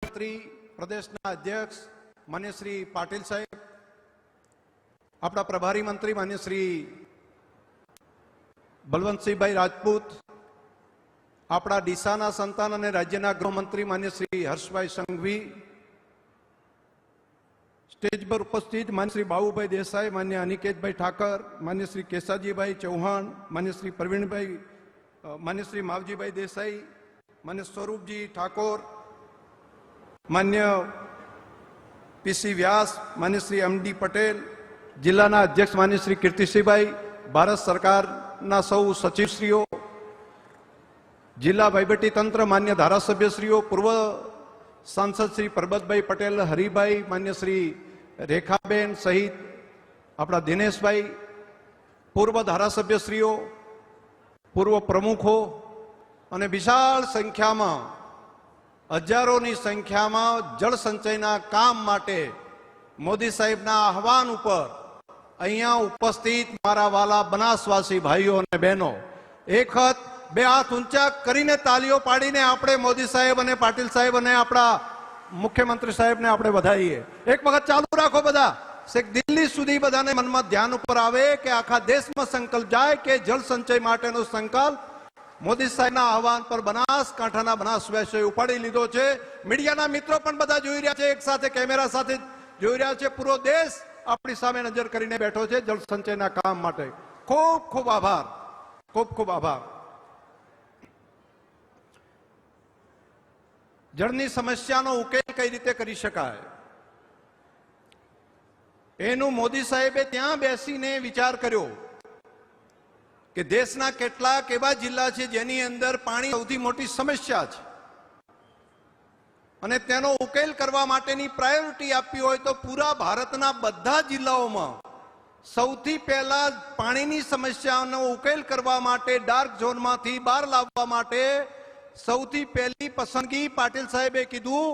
મંત્રી પ્રદેશના અધ્યક્ષ માન્ય શ્રી પાટીલ સાહેબ, આપણા પ્રભારી મંત્રી માન્ય શ્રી બલવંતસિંહભાઈ રાજપૂત, આપણા ડીસાના સંતાન અને રાજ્યના ગૃહમંત્રી માન્ય શ્રી હર્ષભાઈ સંઘવી, સ્ટેજ પર ઉપસ્થિત માન્ય શ્રી બાબુભાઈ દેસાઈ, માન્ય અનિકેતભાઈ ઠાકર, માન્ય શ્રી કેસાજીભાઈ ચૌહાણ, માન્ય શ્રી પ્રવીણભાઈ, માન્ય શ્રી માવજીભાઈ દેસાઈ, માન્ય સ્વરૂપજી ઠાકોર, માન્ય પીસી વ્યાસ, માન્ય શ્રી એમડી પટેલ, જિલ્લાના અધ્યક્ષ માન્ય શ્રી કીર્તિસિંહભાઈ, ભારત સરકારના સૌ સચિવશ્રીઓ, જિલ્લા વહીવટી તંત્ર, માન્ય ધારાસભ્યશ્રીઓ, પૂર્વ સાંસદ શ્રી પરબતભાઈ પટેલ, હરિભાઈ, માન્ય શ્રી રેખાબેન સહિત આપણા દિનેશભાઈ, પૂર્વ ધારાસભ્યશ્રીઓ, પૂર્વ પ્રમુખો અને વિશાળ સંખ્યામાં હજારોની સંખ્યામાં જળ સંચયના કામ માટે મોદી સાહેબના આહવાન ઉપર અહીંયા ઉપસ્થિત મારા વાલા બનાસવાસી ભાઈઓ અને બહેનો, એક વખત બે હાથ ઊંચા કરીને તાલીઓ પાડીને આપણે મોદી સાહેબ અને પાટીલ સાહેબ અને આપણા મુખ્યમંત્રી સાહેબને આપણે વધાવીએ. એક વખત ચાલુ રાખો બધા, છેક દિલ્હી સુધી બધાને મનમાં ધ્યાન ઉપર આવે કે આખા દેશમાં સંકલ્પ જાય કે જળ સંચય માટેનો સંકલ્પ મોદી સાહેબના આહવાન પર બનાસકાંઠાના બનાસવાસીઓએ ઉપાડી લીધો છે. મીડિયાના મિત્રો પણ બધા જોઈ રહ્યા છે, એક સાથે કેમેરા સાથે જોઈ રહ્યા છે. પૂરો દેશ આપણી સામે નજર કરીને બેઠો છે જળ સંચયના કામ માટે. ખૂબ ખૂબ આભાર, ખૂબ ખૂબ આભાર. જળની સમસ્યાનો ઉકેલ કઈ રીતે કરી શકાય એનું મોદી સાહેબે ત્યાં બેસીને વિચાર કર્યો કે દેશના કેટલાક એવા જિલ્લા છે જેની અંદર પાણી સૌથી મોટી સમસ્યા છે અને તેનો ઉકેલ કરવા માટેની પ્રાયોરિટી આપવી હોય તો પૂરા ભારતના બધા જિલ્લાઓમાં સૌથી પહેલા પાણીની સમસ્યાનો ઉકેલ કરવા માટે ડાર્ક ઝોનમાંથી બહાર લાવવા માટે સૌથી પહેલી પસંદગી પાટીલ સાહેબે કીધું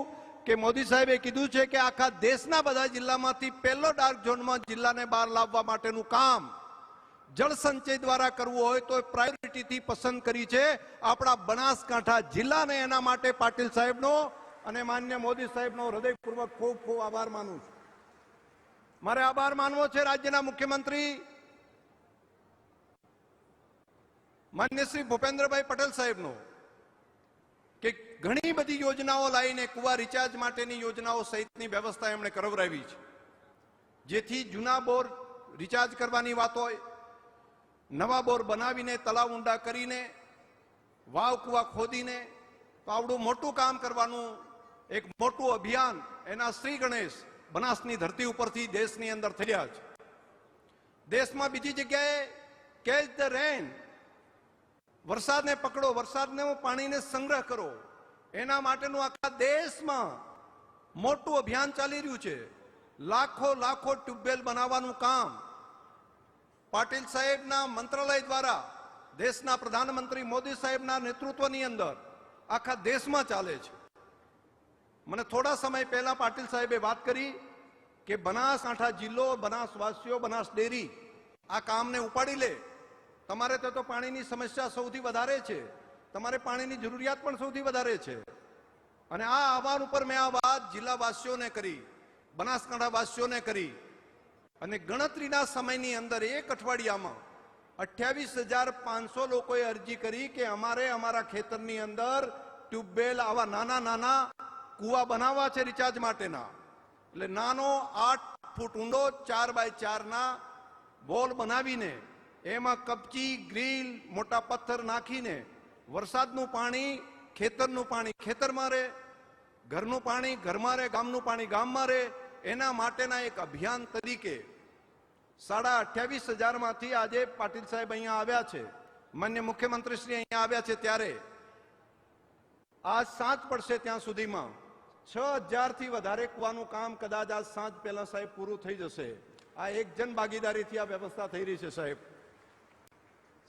કે મોદી સાહેબે કીધું છે કે આખા દેશના બધા જિલ્લામાંથી પહેલો ડાર્ક ઝોનમાં જિલ્લાને બહાર લાવવા માટેનું કામ જળ સંચય દ્વારા કરવું હોય તો પ્રાયોરિટીથી પસંદ કરી છે આપણા બનાસકાંઠા જિલ્લાને. એના માટે પાટીલ સાહેબનો અને માન્ય મોદી સાહેબનો હૃદયપૂર્વક ખૂબ ખૂબ આભાર માનું છું. મારે આભાર માનવો છે રાજ્યના મુખ્યમંત્રી માન્ય શ્રી ભૂપેન્દ્રભાઈ પટેલ સાહેબનો કે ઘણી બધી યોજનાઓ લાવીને કુવા રિચાર્જ માટેની યોજનાઓ સહિતની વ્યવસ્થા એમણે કરાવરાવી છે, જેથી જૂના બોર રિચાર્જ કરવાની વાત હોય, નવા બોર બનાવીને તળાવ ઊંડા કરીને વાવ કુવા ખોદીને તો આવડું મોટું કામ કરવાનું એક મોટું અભિયાન એના શ્રી ગણેશ બનાસની ધરતી ઉપરથી દેશની અંદર થયા છે. દેશમાં બીજી જગ્યાએ કેચ ધ રેન, વરસાદને પકડો, વરસાદને પાણીને સંગ્રહ કરો, એના માટેનું આખા દેશમાં મોટું અભિયાન ચાલી રહ્યું છે. લાખો લાખો ટ્યુબવેલ બનાવવાનું કામ પાટીલ સાહેબના મંત્રાલય દ્વારા દેશના પ્રધાનમંત્રી મોદી સાહેબના નેતૃત્વની અંદર આખા દેશમાં ચાલે છે. મને થોડા સમય પહેલા પાટીલ સાહેબે વાત કરી કે બનાસકાંઠા જિલ્લો, બનાસવાસીઓ, બનાસ ડેરી આ કામને ઉપાડી લે. તમારે તો પાણીની સમસ્યા સૌથી વધારે છે, તમારે પાણીની જરૂરિયાત પણ સૌથી વધારે છે. અને આ આહવાન ઉપર મેં આ વાત જિલ્લાવાસીઓને કરી, બનાસકાંઠાવાસીઓને કરી અને ગણતરીના સમયની અંદર એક અઠવાડિયામાં 28,500 લોકોએ અરજી કરી કે અમારે અમારા ખેતરની અંદર ટ્યુબવેલ આવા નાના નાના કુવા બનાવવા છે રિચાર્જ માટેના. એટલે નાનો 8 ફૂટ ઊંડો 4x4 ના વોલ બનાવીને એમાં કપચી, ગ્રીલ, મોટા પથ્થર નાખીને વરસાદનું પાણી ખેતરનું પાણી ખેતરમાં રહે, ઘરનું પાણી ઘરમાં રહે, ગામનું પાણી ગામમાં રહે. એના માટેના એક અભિયાન તરીકે 28,500 માંથી આજે પાટીલ સાહેબ અહીંયા આવ્યા છે, માન્ય મુખ્યમંત્રી શ્રી અહીંયા આવ્યા છે, ત્યારે આજ સાંજ પડશે ત્યાં સુધીમાં 6,000 થી વધારે કુવાનું કામ કદાચ આજ સાંજ પહેલા સાહેબ પૂરું થઈ જશે. આ એક જન ભાગીદારીથી આ વ્યવસ્થા થઈ રહી છે.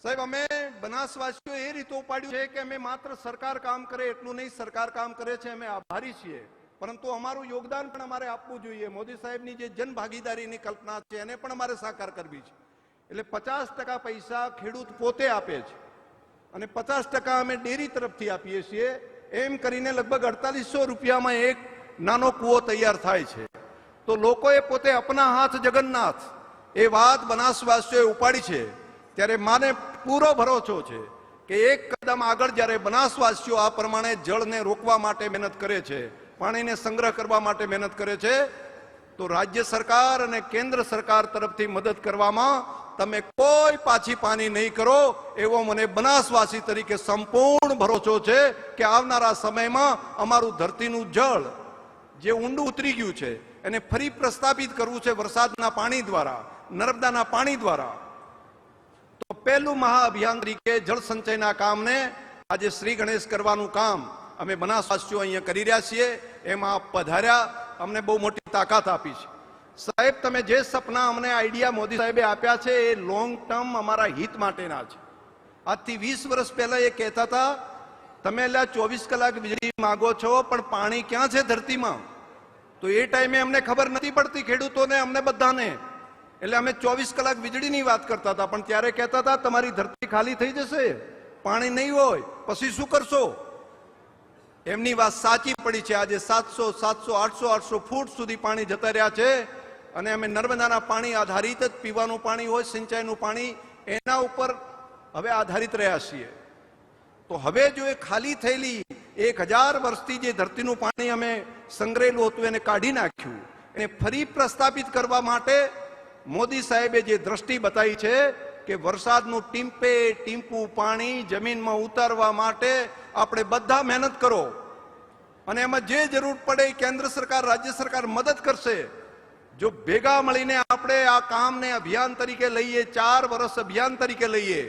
સાહેબ અમે બનાસવાસીઓ એ રીતે ઉપાડ્યું છે કે અમે માત્ર સરકાર કામ કરે એટલું નહીં, સરકાર કામ કરે છે અમે આભારી છીએ, પરંતુ અમારું યોગદાન પણ અમારે આપવું જોઈએ. મોદી સાહેબની જે જન ભાગીદારીની કલ્પના છે એને પણ અમારે સાકાર કરવી છે. એટલે 50% પૈસા ખેડૂત પોતે આપે છે અને 50% અમે ડેરી તરફથી આપીએ છીએ. એમ કરીને લગભગ 4800 રૂપિયામાં એક નાનો કૂવો તૈયાર થાય છે. તો લોકોએ પોતે અપના હાથ જગન્નાથ એ વાત બનાસવાસીઓએ ઉપાડી છે. ત્યારે માને પૂરો ભરોસો છે કે એક કદમ આગળ જ્યારે બનાસવાસીઓ આ પ્રમાણે જળને રોકવા માટે મહેનત કરે છે, પાણીને સંગ્રહ કરવા માટે મહેનત કરે છે, તો રાજ્ય સરકાર અને કેન્દ્ર સરકાર તરફથી મદદ કરવામાં તમે કોઈ પાછી પાની નહીં કરો એવો મને બનાસવાસી તરીકે સંપૂર્ણ ભરોસો છે કે આવનારા સમયમાં અમારું ધરતીનું જળ જે ઊંડું ઉતરી ગયું છે એને ફરી પ્રસ્થાપિત કરવું છે વરસાદના પાણી દ્વારા, નર્મદાના પાણી દ્વારા. તો પહેલું મહાઅભિયાન તરીકે જળ સંચયના કામને આજે શ્રી ગણેશ કરવાનું કામ અમે બનાસવાસીઓ અહીંયા કરી રહ્યા છીએ. એમાં આપ પધાર્યા, અમને બહુ મોટી તાકાત આપી છે. સાહેબ, તમે જે સપના અમને આઈડિયા મોદી સાહેબે આપ્યા છે એ લોંગ ટર્મ અમારા હિત માટેના છે. આજથી 20 વર્ષ પહેલા એ કહેતા હતા તમે એટલે 24 કલાક વીજળી માંગો છો પણ પાણી ક્યાં છે ધરતીમાં? તો એ ટાઈમે અમને ખબર નથી પડતી, ખેડૂતોને, અમને બધાને. એટલે અમે 24 કલાક વીજળીની વાત કરતા હતા, પણ ત્યારે કહેતા હતા તમારી ધરતી ખાલી થઈ જશે, પાણી નહીં હોય, પછી શું કરશો? એમની વાત સાચી પડી છે. આજે 700, 700, 800, 800 ફૂટ સુધી પાણી જતા રહ્યા છે. અને અમે નર્મદાના પાણી આધારિત જ પીવાનું પાણી હોય, સિંચાઈનું પાણી, એના ઉપર હવે આધારિત રહ્યા છીએ. તો હવે જો એ ખાલી થયેલી 1000 વર્ષથી જે ધરતીનું પાણી અમે સંગ્રહેલું હતું એને કાઢી નાખ્યું, એને ફરી પ્રસ્થાપિત કરવા માટે મોદી સાહેબે જે દ્રષ્ટિ બતાવી છે કે વરસાદનું ટીમ્પે ટીમ્પું પાણી જમીનમાં ઉતારવા માટે આપણે બધા મહેનત કરો અને એમાં જે જરૂર પડે કેન્દ્ર સરકાર, રાજ્ય સરકાર મદદ કરશે. જો ભેગા મળીને આપણે આ કામને અભિયાન તરીકે લઈએ, 4 વર્ષ અભિયાન તરીકે લઈએ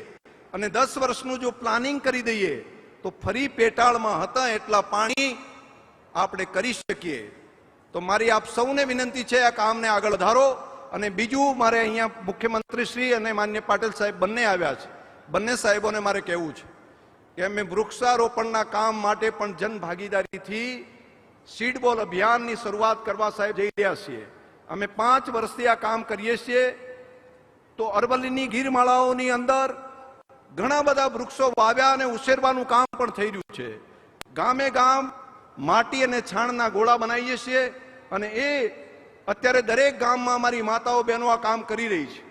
અને 10 વર્ષનું જો પ્લાનિંગ કરી દઈએ તો ફરી પેટાળમાં હતા એટલા પાણી આપણે કરી શકીએ. તો મારી આપ સૌને વિનંતી છે આ કામને આગળ વધારો. અને બીજું, મારે અહીંયા મુખ્યમંત્રી શ્રી અને માન્ય પાટીલ સાહેબ બંને આવ્યા છે. બંને સાહેબોને મારે કહેવું છે કે અમે વૃક્ષારોપણના કામ માટે પણ જન ભાગીદારીથી સીડ બોલ અભિયાનની શરૂઆત કરવા સાહેબ જઈ રહ્યા છીએ. અમે 5 વર્ષથી આ કામ કરીએ છીએ. તો અરવલ્લીની ગીરમાળાઓની અંદર ઘણા બધા વૃક્ષો વાવ્યા અને ઉછેરવાનું કામ પણ થઈ રહ્યું છે. ગામે ગામ માટી અને છાણના ગોળા બનાવીએ છીએ અને એ અત્યારે દરેક ગામમાં અમારી માતાઓ બહેનો આ કામ કરી રહી છે.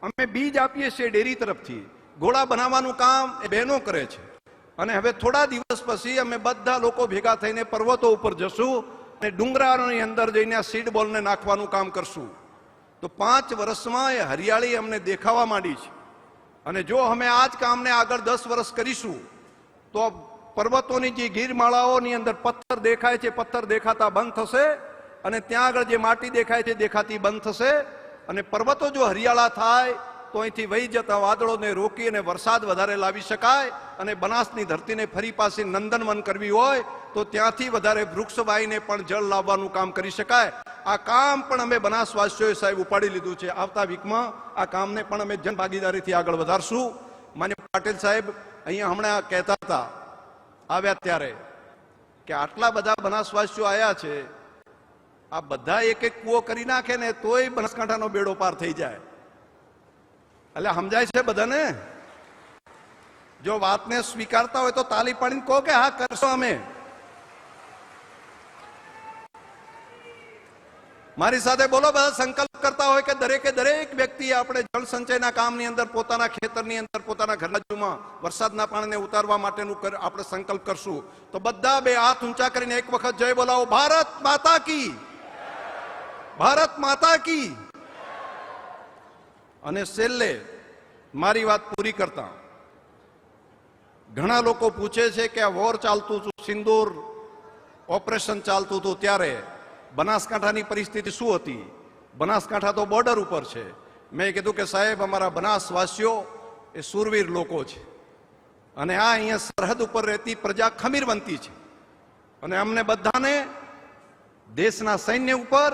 અમે બીજ આપીએ છીએ ડેરી તરફથી, ગોળા બનાવવાનું કામ એ બહેનો કરે છે. અને હવે થોડા દિવસ પછી અમે બધા લોકો ભેગા થઈને પર્વતો ઉપર જશું અને ડુંગરાની અંદર જઈને આ સીડ બોલને નાખવાનું કામ કરશું. તો 5 વર્ષમાં એ હરિયાળી અમને દેખાવા માંડી છે. અને જો અમે આ જ કામને આગળ 10 વર્ષ કરીશું તો પર્વતોની જે ગીરમાળાઓની અંદર પથ્થર દેખાય છે, પથ્થર દેખાતા બંધ થશે અને ત્યાં આગળ જે માટી દેખાય છે દેખાતી બંધ થશે. અને પર્વતો જો હરિયાળા થાય તો અહીંથી વહી જતા વાદળોને રોકી અને વરસાદ વધારે લાવી શકાય. અને બનાસની ધરતીને ફરી પાછી નંદનવન કરવી હોય તો ત્યાંથી વધારે વૃક્ષ વાવીને પણ જળ લાવવાનું કામ કરી શકાય. આ કામ પણ અમે બનાસવાસીઓએ સાહેબ ઉપાડી લીધું છે. આવતા વીકમાં આ કામને પણ અમે જનભાગીદારીથી આગળ વધારશું. માન્ય પાટીલ સાહેબ અહીંયા હમણાં કહેતા હતા આવ્યા ત્યારે કે આટલા બધા બનાસવાસીઓ આવ્યા છે, આ બધા એક એક કૂવો કરી નાખે ને તોય બનાસકાંઠાનો બેડો પાર થઈ જાય. એટલે સમજાય છે બધાને? જો વાતને સ્વીકારતા હોય તો તાલી પાડીને કહો કે હા કરશો અમે. મારી સાથે બોલો, બધા સંકલ્પ કરતા હોય કે દરેકે દરેક વ્યક્તિ આપણે જળ સંચયના કામની અંદર પોતાના ખેતરની અંદર પોતાના ઘરના બાજુમાં વરસાદના પાણીને ઉતારવા માટેનું આપણે સંકલ્પ કરશું. તો બધા 2 હાથ ઊંચા કરીને એક વખત જય બોલાવો. ભારત માતા કી, ભારત માતા કી. અને છેલ્લે મારી વાત પૂરી કરતા ઘણા લોકો પૂછે છે કે આ વોર ચાલતું હતું, સિંદૂર ઓપરેશન ચાલતું હતું ત્યારે બનાસકાંઠાની પરિસ્થિતિ શું હતી? બનાસકાંઠા તો બોર્ડર ઉપર છે. મેં કીધું કે સાહેબ અમારા બનાસવાસીઓ એ સુરવીર લોકો છે અને આ અહીંયા સરહદ ઉપર રહેતી પ્રજા ખમીરવંતી છે. અને અમને બધાને દેશના સૈન્ય ઉપર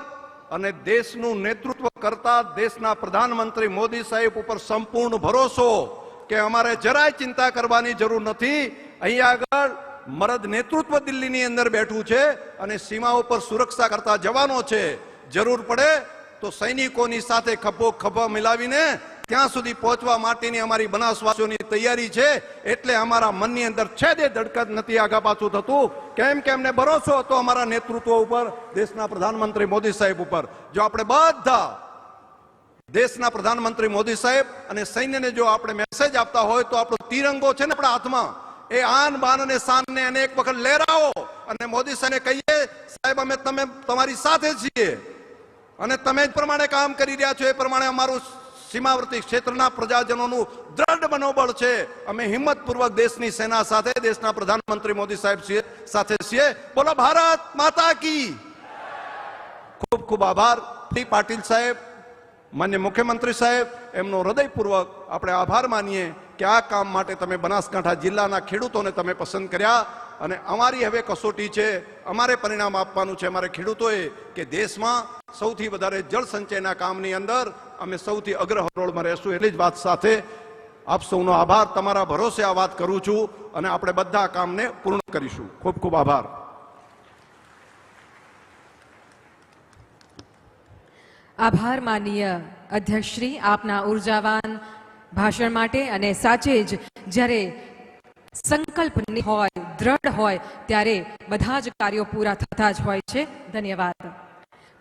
અને દેશનું નેતૃત્વ કરતા દેશના પ્રધાનમંત્રી મોદી સાહેબ ઉપર સંપૂર્ણ ભરોસો કે અમારે જરાય ચિંતા કરવાની જરૂર નથી. અહીંયા આગળ મરદ નેતૃત્વ દિલ્હીની અંદર બેઠું છે અને સીમા ઉપર સુરક્ષા કરતા જવાનો છે. જરૂર પડે તો સૈનિકોની સાથે ખભો ખભો મિલાવીને ત્યાં સુધી પહોંચવા માટેની અમારી બનાસવાસીઓની તૈયારી છે. એટલે અમારા મનની અંદર છેદે ધડકત નથી આગા પાછું થતું. કેમ કે અમને ભરોસો હતો અમારા નેતૃત્વ ઉપર, દેશના પ્રધાનમંત્રી મોદી સાહેબ ઉપર. જો આપણે બધા દેશના પ્રધાનમંત્રી મોદી સાહેબ અને સૈન્યને જો આપણે મેસેજ આપતા હોય તો આપણો તિરંગો છે ને આપણા હાથમાં, એ આન બાન અને શાનને એને એક વખત લહેરાવો અને મોદી સાહેબને કહીએ, સાહેબ અમે તમારી સાથે છીએ અને તમે જ પ્રમાણે કામ કરી રહ્યા છો એ પ્રમાણે અમારું સીમાવર્તી ક્ષેત્રના પ્રજાજનોનું દ્રઢ મનોબળ છે. અમે હિંમતપૂર્વક દેશની સેના સાથે, દેશના પ્રધાનમંત્રી મોદી સાહેબ સાથે છીએ. બોલો ભારત માતા કી. ખૂબ ખૂબ આભાર શ્રી પાટીલ સાહેબ, માન્ય મુખ્યમંત્રી સાહેબ, એમનો હૃદયપૂર્વક આપણે આભાર માનીએ કે આ કામ માટે તમે બનાસકાંઠા જિલ્લાના ખેડૂતોને તમે પસંદ કર્યા. અને અમારી હવે કસોટી છે, અમારે પરિણામ આપવાનું છે અમારે ખેડૂતોએ કે દેશમાં સૌથી વધારે જળ સંચયના કામની અંદર અમે સૌથી અગ્રહરોળમાં રહેશું. એટલી જ વાત સાથે આપ સૌનો આભાર, તમારા ભરોસે આ વાત કરું છું અને આપણે બધા કામને પૂર્ણ કરીશું. ખૂબ ખૂબ આભાર. આભાર માનનીય અધ્યક્ષશ્રી, આપના ઉર્જાવાન ભાષણ માટે. અને સાચે જ જ્યારે સંકલ્પ હોય, દ્રઢ હોય, ત્યારે બધા જ કાર્યો પૂરા થતા જ હોય છે. ધન્યવાદ.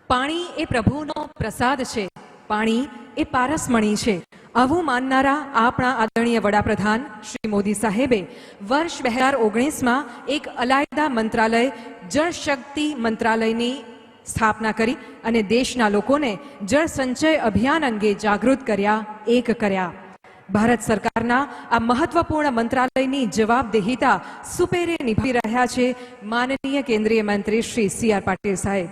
પાણી એ પ્રભુનો પ્રસાદ છે, પાણી એ પારસમણી છે, આવું માનનારા આપણા આદરણીય વડાપ્રધાન શ્રી મોદી સાહેબે વર્ષ 2019માં એક અલાયદા મંત્રાલય જળશક્તિ મંત્રાલયની સ્થાપના કરી અને દેશના લોકોને જળ સંચય અભિયાન અંગે જાગૃત કર્યા, એક કર્યા. ભારત સરકારના આ મહત્વપૂર્ણ મંત્રાલયની જવાબદેહિતા સુપેરે નિભાવી રહ્યા છે માનનીય કેન્દ્રીય મંત્રી શ્રી સી.આર. પાટીલ સાહેબ.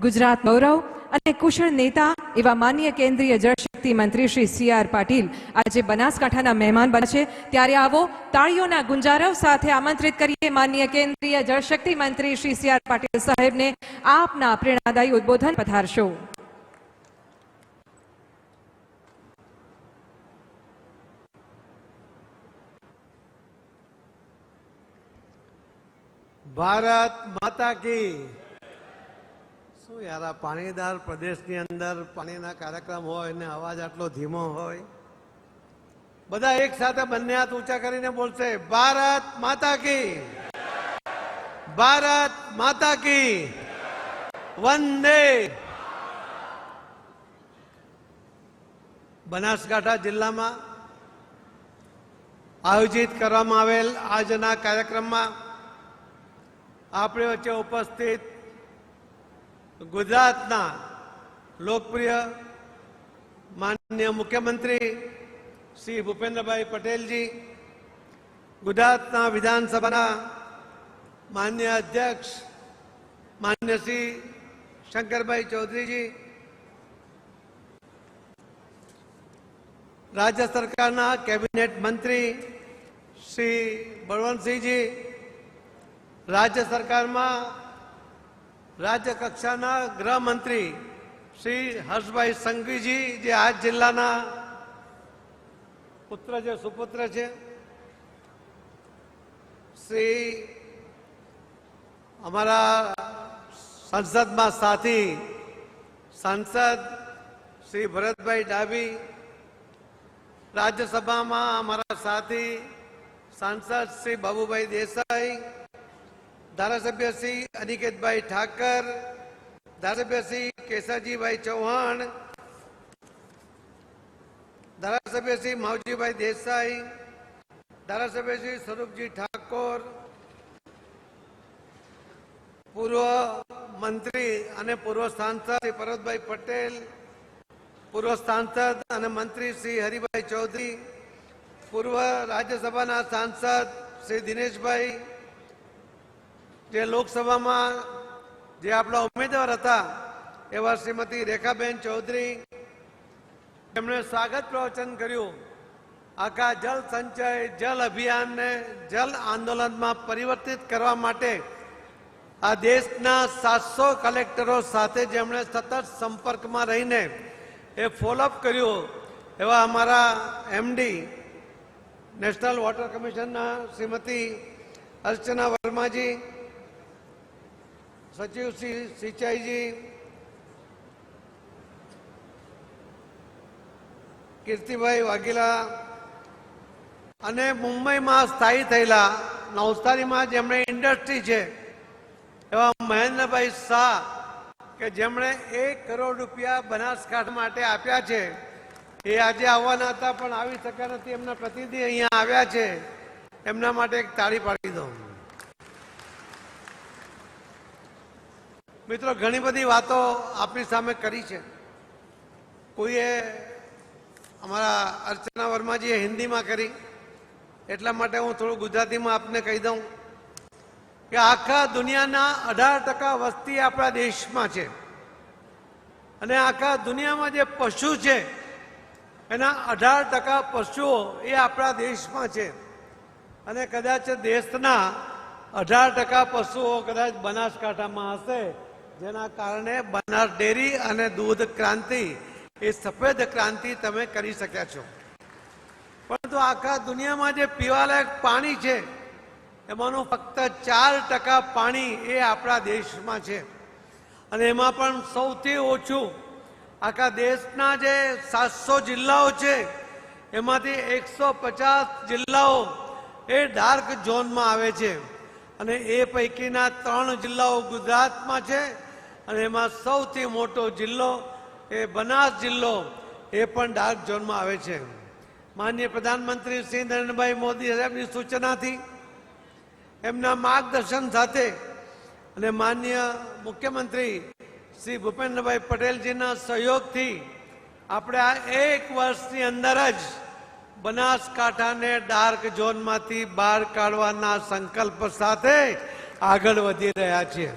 ગુજરાત ગૌરવ અને કુશળ નેતા એવા માનનીય કેન્દ્રીય જળશક્તિ મંત્રી શ્રી સી.આર. પાટીલ આજે બનાસકાંઠાના મહેમાન બન્યા છે. ત્યારે આવો તાળીઓના ગુંજારવ સાથે આમંત્રિત કરીએ માનનીય કેન્દ્રીય જળશક્તિ મંત્રી શ્રી સી.આર. પાટીલ સાહેબને. આપના પ્રેરણાદાયી ઉદ્બોધન પધારશો. ભારત માતા કી. શું યાર, આ પાણીદાર પ્રદેશની અંદર પાણીના કાર્યક્રમ હોય ને અવાજ આટલો ધીમો હોય. બધા એક સાથે બંને હાથ ઊંચા કરીને બોલશે, ભારત માતા કી, ભારત માતા કી, વંદે. બનાસકાંઠા જિલ્લામાં આયોજિત કરવામાં આવેલ આજના કાર્યક્રમમાં આપણી વચ્ચે ઉપસ્થિત ગુજરાતના લોકપ્રિય માનનીય મુખ્યમંત્રી શ્રી ભૂપેન્દ્રભાઈ પટેલજી, ગુજરાતના વિધાનસભાના માન્ય અધ્યક્ષ માન્ય શ્રી શંકરભાઈ ચૌધરીજી, રાજ્ય સરકારના કેબિનેટ મંત્રી શ્રી બળવંતસિંહજી, રાજ્ય સરકારમાં રાજ્ય કક્ષાના ગૃહમંત્રી શ્રી હર્ષભાઈ સંઘવીજી, જે આ જિલ્લાના પુત્ર છે, સુપુત્ર છે, શ્રી અમારા સંસદમાં સાથી સાંસદ શ્રી ભરતભાઈ ડાભી, રાજ્યસભામાં અમારા સાથી સાંસદ શ્રી બાબુભાઈ દેસાઈ, ધારાસભ્ય શ્રી અનિકેતભાઈ ઠાકર, ધારાસભ્ય શ્રી કેસરજીભાઈ ચૌહાણ, ધારાસભ્ય શ્રી માવજીભાઈ દેસાઈ, ધારાસભ્ય શ્રી સ્વરૂપજી ઠાકોર, પૂર્વ મંત્રી અને પૂર્વ સાંસદ શ્રી પરબતભાઈ પટેલ, પૂર્વ સાંસદ અને મંત્રી શ્રી હરિભાઈ ચૌધરી, પૂર્વ રાજ્યસભાના સાંસદ શ્રી દિનેશભાઈ, જે લોકસભામાં જે આપણા ઉમેદવાર હતા એવા શ્રીમતી રેખાબેન ચૌધરી, એમણે સ્વાગત પ્રવચન કર્યું. આખા જલ સંચય જલ અભિયાનને જલ આંદોલનમાં પરિવર્તિત કરવા માટે આ દેશના 700 કલેક્ટરો સાથે જેમણે સતત સંપર્કમાં રહીને એ ફોલોઅપ કર્યું એવા અમારા એમડી નેશનલ વોટર કમિશનના શ્રીમતી અર્ચના વર્માજી, સચિવ શ્રી સિંચાઈજી, કીર્તિભાઈ વાઘેલા અને મુંબઈમાં સ્થાયી થયેલા, નવસારીમાં જેમણે ઇન્ડસ્ટ્રી છે એવા મહેન્દ્રભાઈ શાહ કે જેમણે 1 કરોડ રૂપિયા બનાસકાંઠા માટે આપ્યા છે, એ આજે આવવાના હતા પણ આવી શક્યા નથી. એમના પ્રતિનિધિ અહીંયા આવ્યા છે, એમના માટે એક તાળી પાડી દો. મિત્રો, ઘણી બધી વાતો આપણી સામે કરી છે. કોઈએ અમારા અર્ચના વર્માજીએ હિન્દીમાં કરી, એટલા માટે હું થોડું ગુજરાતીમાં આપને કહી દઉં કે આખા દુનિયાના 18% વસ્તી આપણા દેશમાં છે અને આખા દુનિયામાં જે પશુ છે એના 18% પશુઓ એ આપણા દેશમાં છે અને કદાચ દેશના 18% પશુઓ કદાચ બનાસકાંઠામાં હશે, જેના કારણે બનાસ ડેરી અને દૂધ ક્રાંતિ, એ સફેદ ક્રાંતિ તમે કરી શક્યા છો. પરંતુ આખા દુનિયામાં જે પીવાલાયક પાણી છે એમાંનું ફક્ત 4% પાણી એ આપણા દેશમાં છે અને એમાં પણ સૌથી ઓછું આખા દેશના જે 700 જિલ્લાઓ છે એમાંથી 150 જિલ્લાઓ એ ડાર્ક ઝોનમાં આવે છે અને એ પૈકીના 3 જિલ્લાઓ ગુજરાતમાં છે અને એમાં સૌથી મોટો જિલ્લો એ બનાસ જિલ્લો એ પણ ડાર્ક ઝોનમાં આવે છે. માનનીય પ્રધાનમંત્રી શ્રી નરેન્દ્રભાઈ મોદી સાહેબની સૂચનાથી, એમના માર્ગદર્શન સાથે અને માનનીય મુખ્યમંત્રી શ્રી ભૂપેન્દ્રભાઈ પટેલજીના સહયોગથી આપણે આ 1 વર્ષની અંદર જ બનાસકાંઠાને ડાર્ક ઝોનમાંથી બહાર કાઢવાના સંકલ્પ સાથે આગળ વધી રહ્યા છીએ.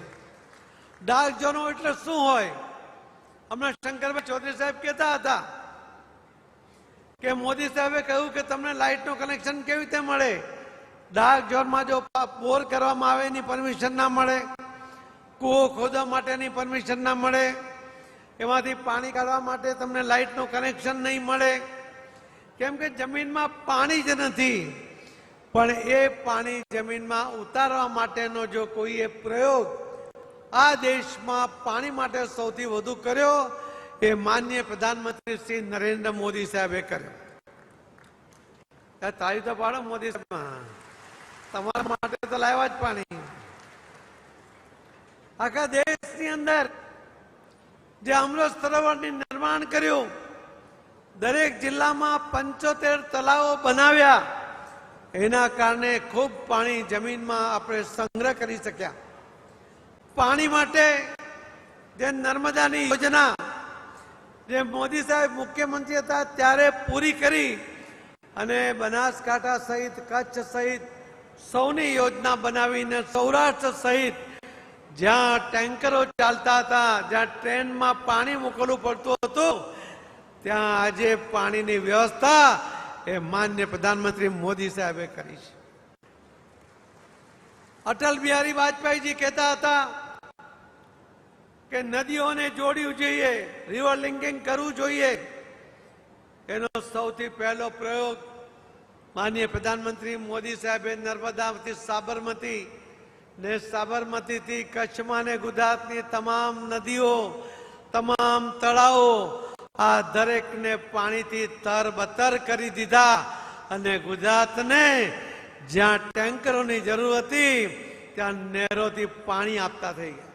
ડાર્ક ઝોનો એટલે શું હોય? હમણાં શંકરભાઈ ચૌધરી સાહેબ કહેતા હતા કે મોદી સાહેબે કહ્યું કે તમને લાઇટનું કનેક્શન કેવી રીતે મળે? ડાર્ક ઝોનમાં જો બોર કરવામાં આવે એની પરમિશન ના મળે, કૂવો ખોદવા માટેની પરમિશન ના મળે, એમાંથી પાણી કાઢવા માટે તમને લાઇટનું કનેક્શન નહીં મળે, કેમ કે જમીનમાં પાણી જ નથી. પણ એ પાણી જમીનમાં ઉતારવા માટેનો જો કોઈએ પ્રયોગ આ દેશમાં પાણી માટે સૌથી વધુ કર્યો એ માનનીય પ્રધાનમંત્રી શ્રી નરેન્દ્ર મોદી સાહેબે કર્યો. તાળી તો પાડો મોદી સાહેબ, તમારા માટે તો લાવ્યા જ પાણી. આખા દેશની અંદર જે અમૃત સરોવરનું નિર્માણ કર્યું, દરેક જિલ્લામાં 75 તળાવો બનાવ્યા, એના કારણે ખૂબ પાણી જમીનમાં આપણે સંગ્રહ કરી શક્યા. પાણી માટે જે નર્મદાની યોજના જે મોદી સાહેબ મુખ્યમંત્રી હતા ત્યારે પૂરી કરી અને બનાસકાંઠા સહિત કચ્છ સહિત સૌની યોજના બનાવીને સૌરાષ્ટ્ર સહિત જ્યાં ટેન્કરો ચાલતા હતા, જ્યાં ટ્રેનમાં પાણી મોકલવું પડતું હતું, ત્યાં આજે પાણીની વ્યવસ્થા એ માનનીય પ્રધાનમંત્રી મોદી સાહેબે કરી છે. અટલ બિહારી વાજપેયીજી કહેતા હતા કે નદીઓને જોડવું જોઈએ, રિવર લિંકિંગ કરવું જોઈએ. એનો સૌથી પહેલો પ્રયોગ માનનીય પ્રધાનમંત્રી મોદી સાહેબે નર્મદાથી સાબરમતી ને સાબરમતીથી કચ્છમાં ને ગુજરાતની તમામ નદીઓ, તમામ તળાવો, આ દરેકને પાણીથી તરબતર કરી દીધા અને ગુજરાતને જ્યાં ટેન્કરોની જરૂર હતી ત્યાં નહેરોથી પાણી આપતા થઈ ગયા.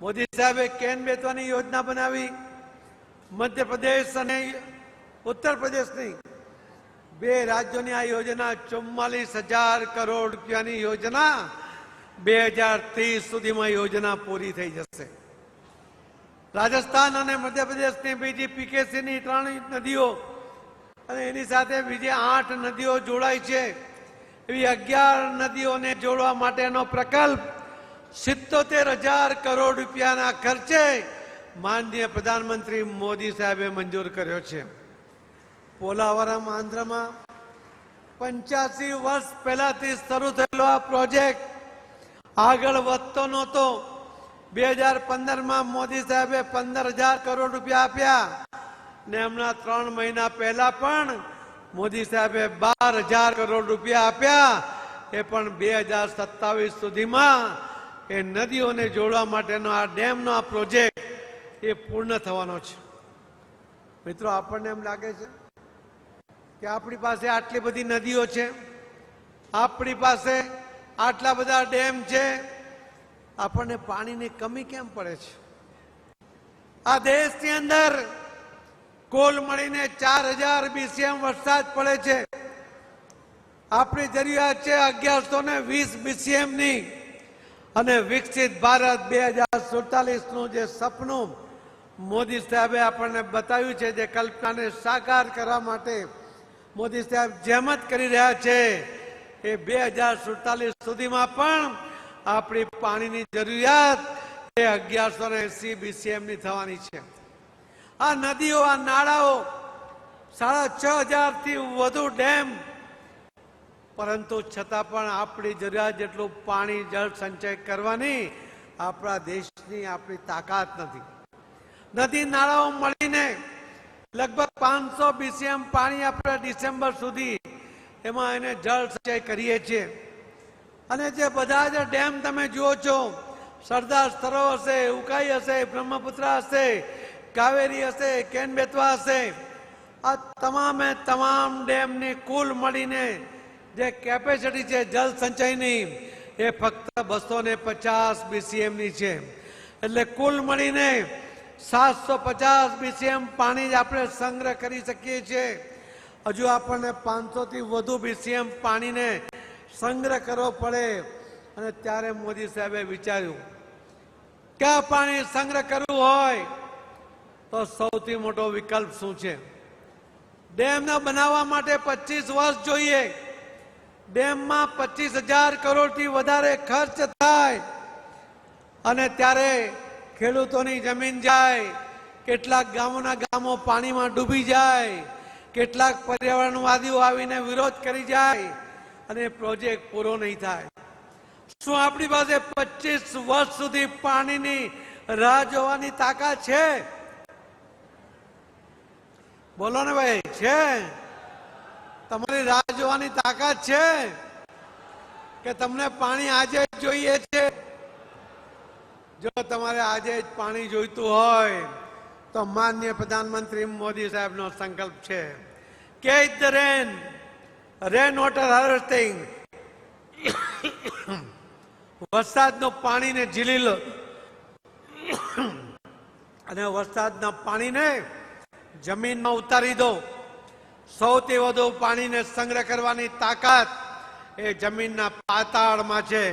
મોદી સાહેબે કેન વેચવાની યોજના બનાવી. મધ્યપ્રદેશ અને ઉત્તર પ્રદેશની 2 રાજ્યોની આ યોજના 44,000 કરોડ રૂપિયાની યોજના 2030 સુધીમાં યોજના પૂરી થઈ જશે. રાજસ્થાન અને મધ્યપ્રદેશની બીજી પીકેસીની 3 નદીઓ અને એની સાથે બીજી 8 નદીઓ જોડાય છે. એવી 11 નદીઓને જોડવા માટેનો પ્રકલ્પ 77,000 કરોડ રૂપિયાના ખર્ચે માનનીય પ્રધાનમંત્રી મોદી સાહેબે મંજૂર કર્યો છે. પોલાવરમ આંધ્રમાં 85 વર્ષ પહેલાથી શરૂ થયેલો આ પ્રોજેક્ટ આગળ વધતો નહોતો. 2015માં મોદી સાહેબે 15,000 કરોડ રૂપિયા આપ્યા ને હમણાં 3 મહિના પહેલા પણ મોદી સાહેબે 12,000 કરોડ રૂપિયા આપ્યા. એ પણ 2027 સુધીમાં એ નદીઓને જોડવા માટેનો આ ડેમનો આ પ્રોજેક્ટ એ પૂર્ણ થવાનો છે. મિત્રો, આપણને એમ લાગે છે કે આપણી પાસે આટલી બધી નદીઓ છે, આપણી પાસે આટલા બધા ડેમ છે, આપણને પાણીની કમી કેમ પડે છે? આ દેશની અંદર કુલ મળીને 4000 BCM વરસાદ પડે છે. આપણી જરૂરિયાત છે 1120 BCM ની. અને વિકસિત ભારત 2047 નું જે સપનું મોદી સાહેબે આપણને બતાવ્યું છે, જે કલ્પનાને સાકાર કરવા માટે મોદી સાહેબ જહેમત કરી રહ્યા છે, એ 2047 સુધીમાં પણ આપણી પાણીની જરૂરિયાત એ 1180 BCM ની થવાની છે. આ નદીઓ, આ નાળાઓ, 6500 થી વધુ ડેમ, પરંતુ છતાં પણ આપણી જરૂરિયાત જેટલું પાણી જળ સંચય કરવાની આપણા દેશની આપણી તાકાત નથી. નદી નાળાઓ મળીને લગભગ 500 BCM પાણી આપણે ડિસેમ્બર સુધી એમાં એને જળ સંચય કરીએ છીએ. અને જે બધા જ ડેમ તમે જુઓ છો, સરદાર સરોવર હશે, ઉકાઈ હશે, બ્રહ્મપુત્ર હશે, કાવેરી હશે, કેન બેતવા હશે, આ તમામે તમામ ડેમની કુલ મળીને જે કેપેસિટી છે જળ સંચયની, એ ફક્ત 250 BCM ની છે. એટલે કુલ મળીને 750 BCM પાણી જ આપણે સંગ્રહ કરી શકીએ છીએ. હજુ આપણને 500 થી વધુ BCM પાણીને સંગ્રહ કરવો પડે. અને ત્યારે મોદી સાહેબે વિચાર્યું કે આ પાણી સંગ્રહ કરવું હોય તો સૌથી મોટો વિકલ્પ શું છે? ડેમને બનાવવા માટે 25 વર્ષ જોઈએ. ડેમમાં 25,000 કરોડથી વધારે ખર્ચ થાય. અને ત્યારે ખેડૂતોની જમીન જાય, કેટલાક ગામોના ગામો પાણીમાં ડૂબી જાય, કેટલાક પર્યાવરણવાદીઓ આવીને વિરોધ કરી જાય અને પ્રોજેક્ટ પૂરો નહીં થાય. શું આપણી પાસે 25 વર્ષ સુધી પાણીની રાહ જોવાની તાકાત છે? બોલો ને ભાઈ, છે? તમારી રાહ જોવાની તાકાત છે કે તમને પાણી આજે જ જોઈએ છે? જો તમારે આજે જ પાણી જોઈતું હોય તો માનનીય પ્રધાનમંત્રી મોદી સાહેબનો સંકલ્પ છે, catch the rain, rain water harvesting. વરસાદનું પાણીને ઝીલી લો અને વરસાદના પાણીને જમીનમાં ઉતારી દો. સૌથી વધુ પાણીને સંગ્રહ કરવાની તાકાત એ જમીનના પાતાળમાં છે.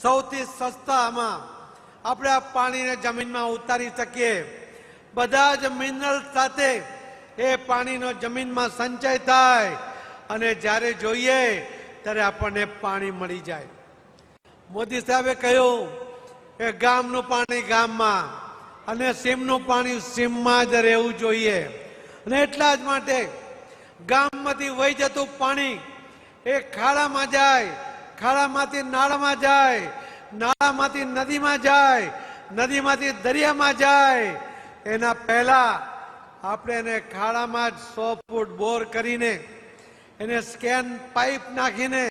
સૌથી સસ્તામાં આપણે આ પાણીને જમીનમાં ઉતારી શકીએ. બધા જ મિનરલ સાથે એ પાણીનો જમીનમાં સંચય થાય અને જ્યારે જોઈએ ત્યારે આપણને પાણી મળી જાય. મોદી સાહેબે કહ્યું કે ગામનું પાણી ગામમાં અને સીમનું પાણી સીમમાં જ રહેવું જોઈએ. અને એટલા જ માટે ગામમાંથી વહી જતું પાણી એ ખાડામાં જાય, ખાડામાંથી નાળામાં જાય, નાળામાંથી નદીમાં જાય, નદીમાંથી દરિયામાં જાય. એના પહેલા આપણે એને ખાડામાં જ 100 ફૂટ બોર કરીને એને સ્કેન પાઇપ નાખીને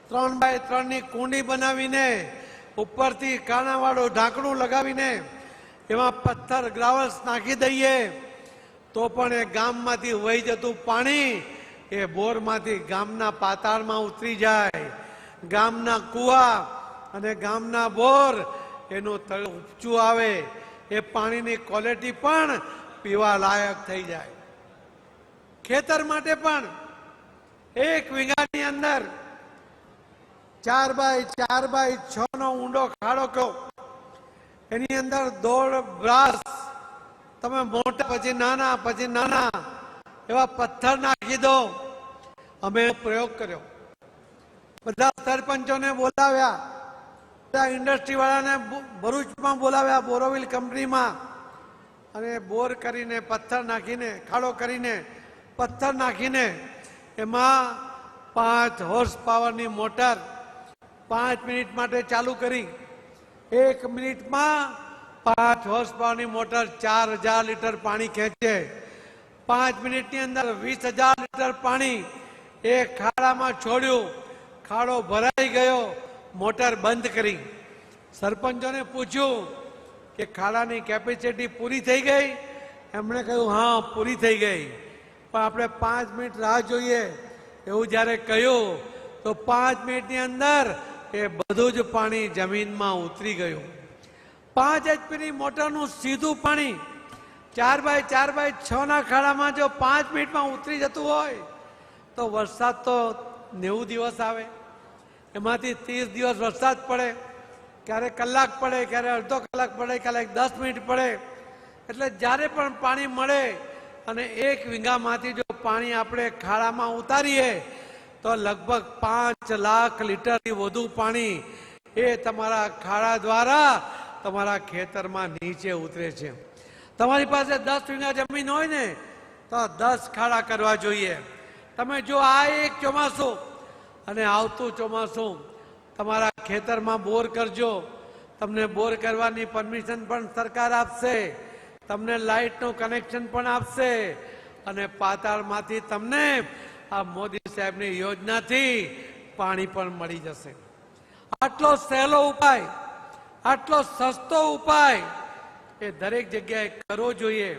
3x3 ની કુંડી બનાવીને ઉપરથી કાણાવાળું ઢાંકણું લગાવીને એમાં પથ્થર ગ્રાવલ્સ નાખી દઈએ તો પણ એ ગામમાંથી વહી જતું પાણી એ બોરમાંથી ગામના પાતાળમાં ઉતરી જાય. ગામના કુવા અને ગામના બોર એનું તળ ઊંચું આવે, એ પાણીની ક્વોલિટી પણ પીવા લાયક થઈ જાય. ખેતર માટે પણ 1 વીઘાની અંદર 4x4x6 નો ઊંડો ખાડો કરો. એની અંદર 1.5 બ્રાસ તમે મોટા પછી નાના પછી નાના એવા પથ્થર નાખી દો. અમે પ્રયોગ કર્યો, બધા સરપંચોને બોલાવ્યા, બધા ઇન્ડસ્ટ્રી વાળાને ભરૂચમાં બોલાવ્યા, બોરોવિલ કંપનીમાં, અને બોર કરીને પથ્થર નાખીને ખાડો કરીને પથ્થર નાખીને એમાં 5 હોર્સ પાવરની મોટર 5 મિનિટ માટે ચાલુ કરી. 1 મિનિટમાં 5 હોર્સ પાવરની મોટર 4000 લીટર પાણી ખેંચે. 5 મિનિટની અંદર 20,000 લીટર પાણી એ ખાડામાં છોડ્યું. ખાડો ભરાઈ ગયો, મોટર બંધ કરી. સરપંચોને પૂછ્યું કે ખાડાની કેપેસિટી પૂરી થઈ ગઈ? એમણે કહ્યું હા પૂરી થઈ ગઈ, પણ આપણે 5 મિનિટ રાહ જોઈએ એવું જ્યારે કહ્યું તો 5 મિનિટની અંદર એ બધું જ પાણી જમીનમાં ઉતરી ગયું. 5 HP મોટરનું સીધું પાણી 4x4x6 ના ખાડામાં જો 5 મિનિટમાં ઉતરી જતું હોય તો વરસાદ તો 90 દિવસ આવે, એમાંથી 30 દિવસ વરસાદ પડે, ક્યારેક કલાક પડે, ક્યારેક અડધો કલાક પડે, ક્યારેક 10 મિનિટ પડે. એટલે જ્યારે પણ પાણી મળે અને 1 વીઘામાંથી જો પાણી આપણે ખાડામાં ઉતારીએ તો લગભગ 5 લાખ લીટરથી વધુ પાણી એ તમારા ખાડા દ્વારા તમારા ખેતરમાં નીચે ઉતરે છે. તમારી પાસે 10 વીઘા જમીન હોય ને તો 10 ખાડા કરવા જોઈએ. તમે જો આ એક ચોમાસું અને આવતું ચોમાસું તમારા ખેતરમાં બોર કરજો, તમને બોર કરવાની પરમિશન પણ સરકાર આપશે, તમને લાઇટનું કનેક્શન પણ આપશે અને પાતાળમાંથી તમને આ મોદી સાહેબની યોજનાથી પાણી પણ મળી જશે. આટલો સહેલો ઉપાય, આટલો સસ્તો ઉપાય એ દરેક જગ્યાએ કરવો જોઈએ.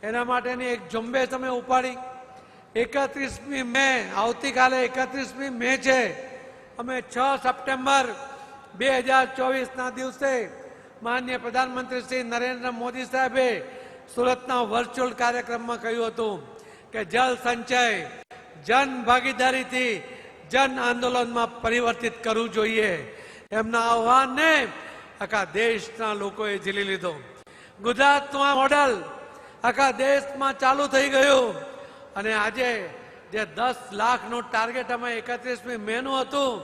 એના માટેની એક ઝુંબેશ અમે ઉપાડી. 31મી મે, આવતીકાલે 31મી મે છે. અમે 6 સપ્ટેમ્બર 2024ના દિવસે માનનીય પ્રધાનમંત્રી શ્રી નરેન્દ્ર મોદી સાહેબે સુરતના વર્ચ્યુઅલ કાર્યક્રમમાં કહ્યું હતું કે જલ સંચય જન ભાગીદારીથી જન આંદોલનમાં પરિવર્તિત કરવું જોઈએ. એમના આહ્વાનને આખા દેશના લોકોએ ઝીલી લીધો. ગુજરાતનું આ મોડલ આખા દેશમાં ચાલુ થઈ ગયું અને આજે જે 10 લાખનું ટાર્ગેટ અમે 31મી મેનું હતું,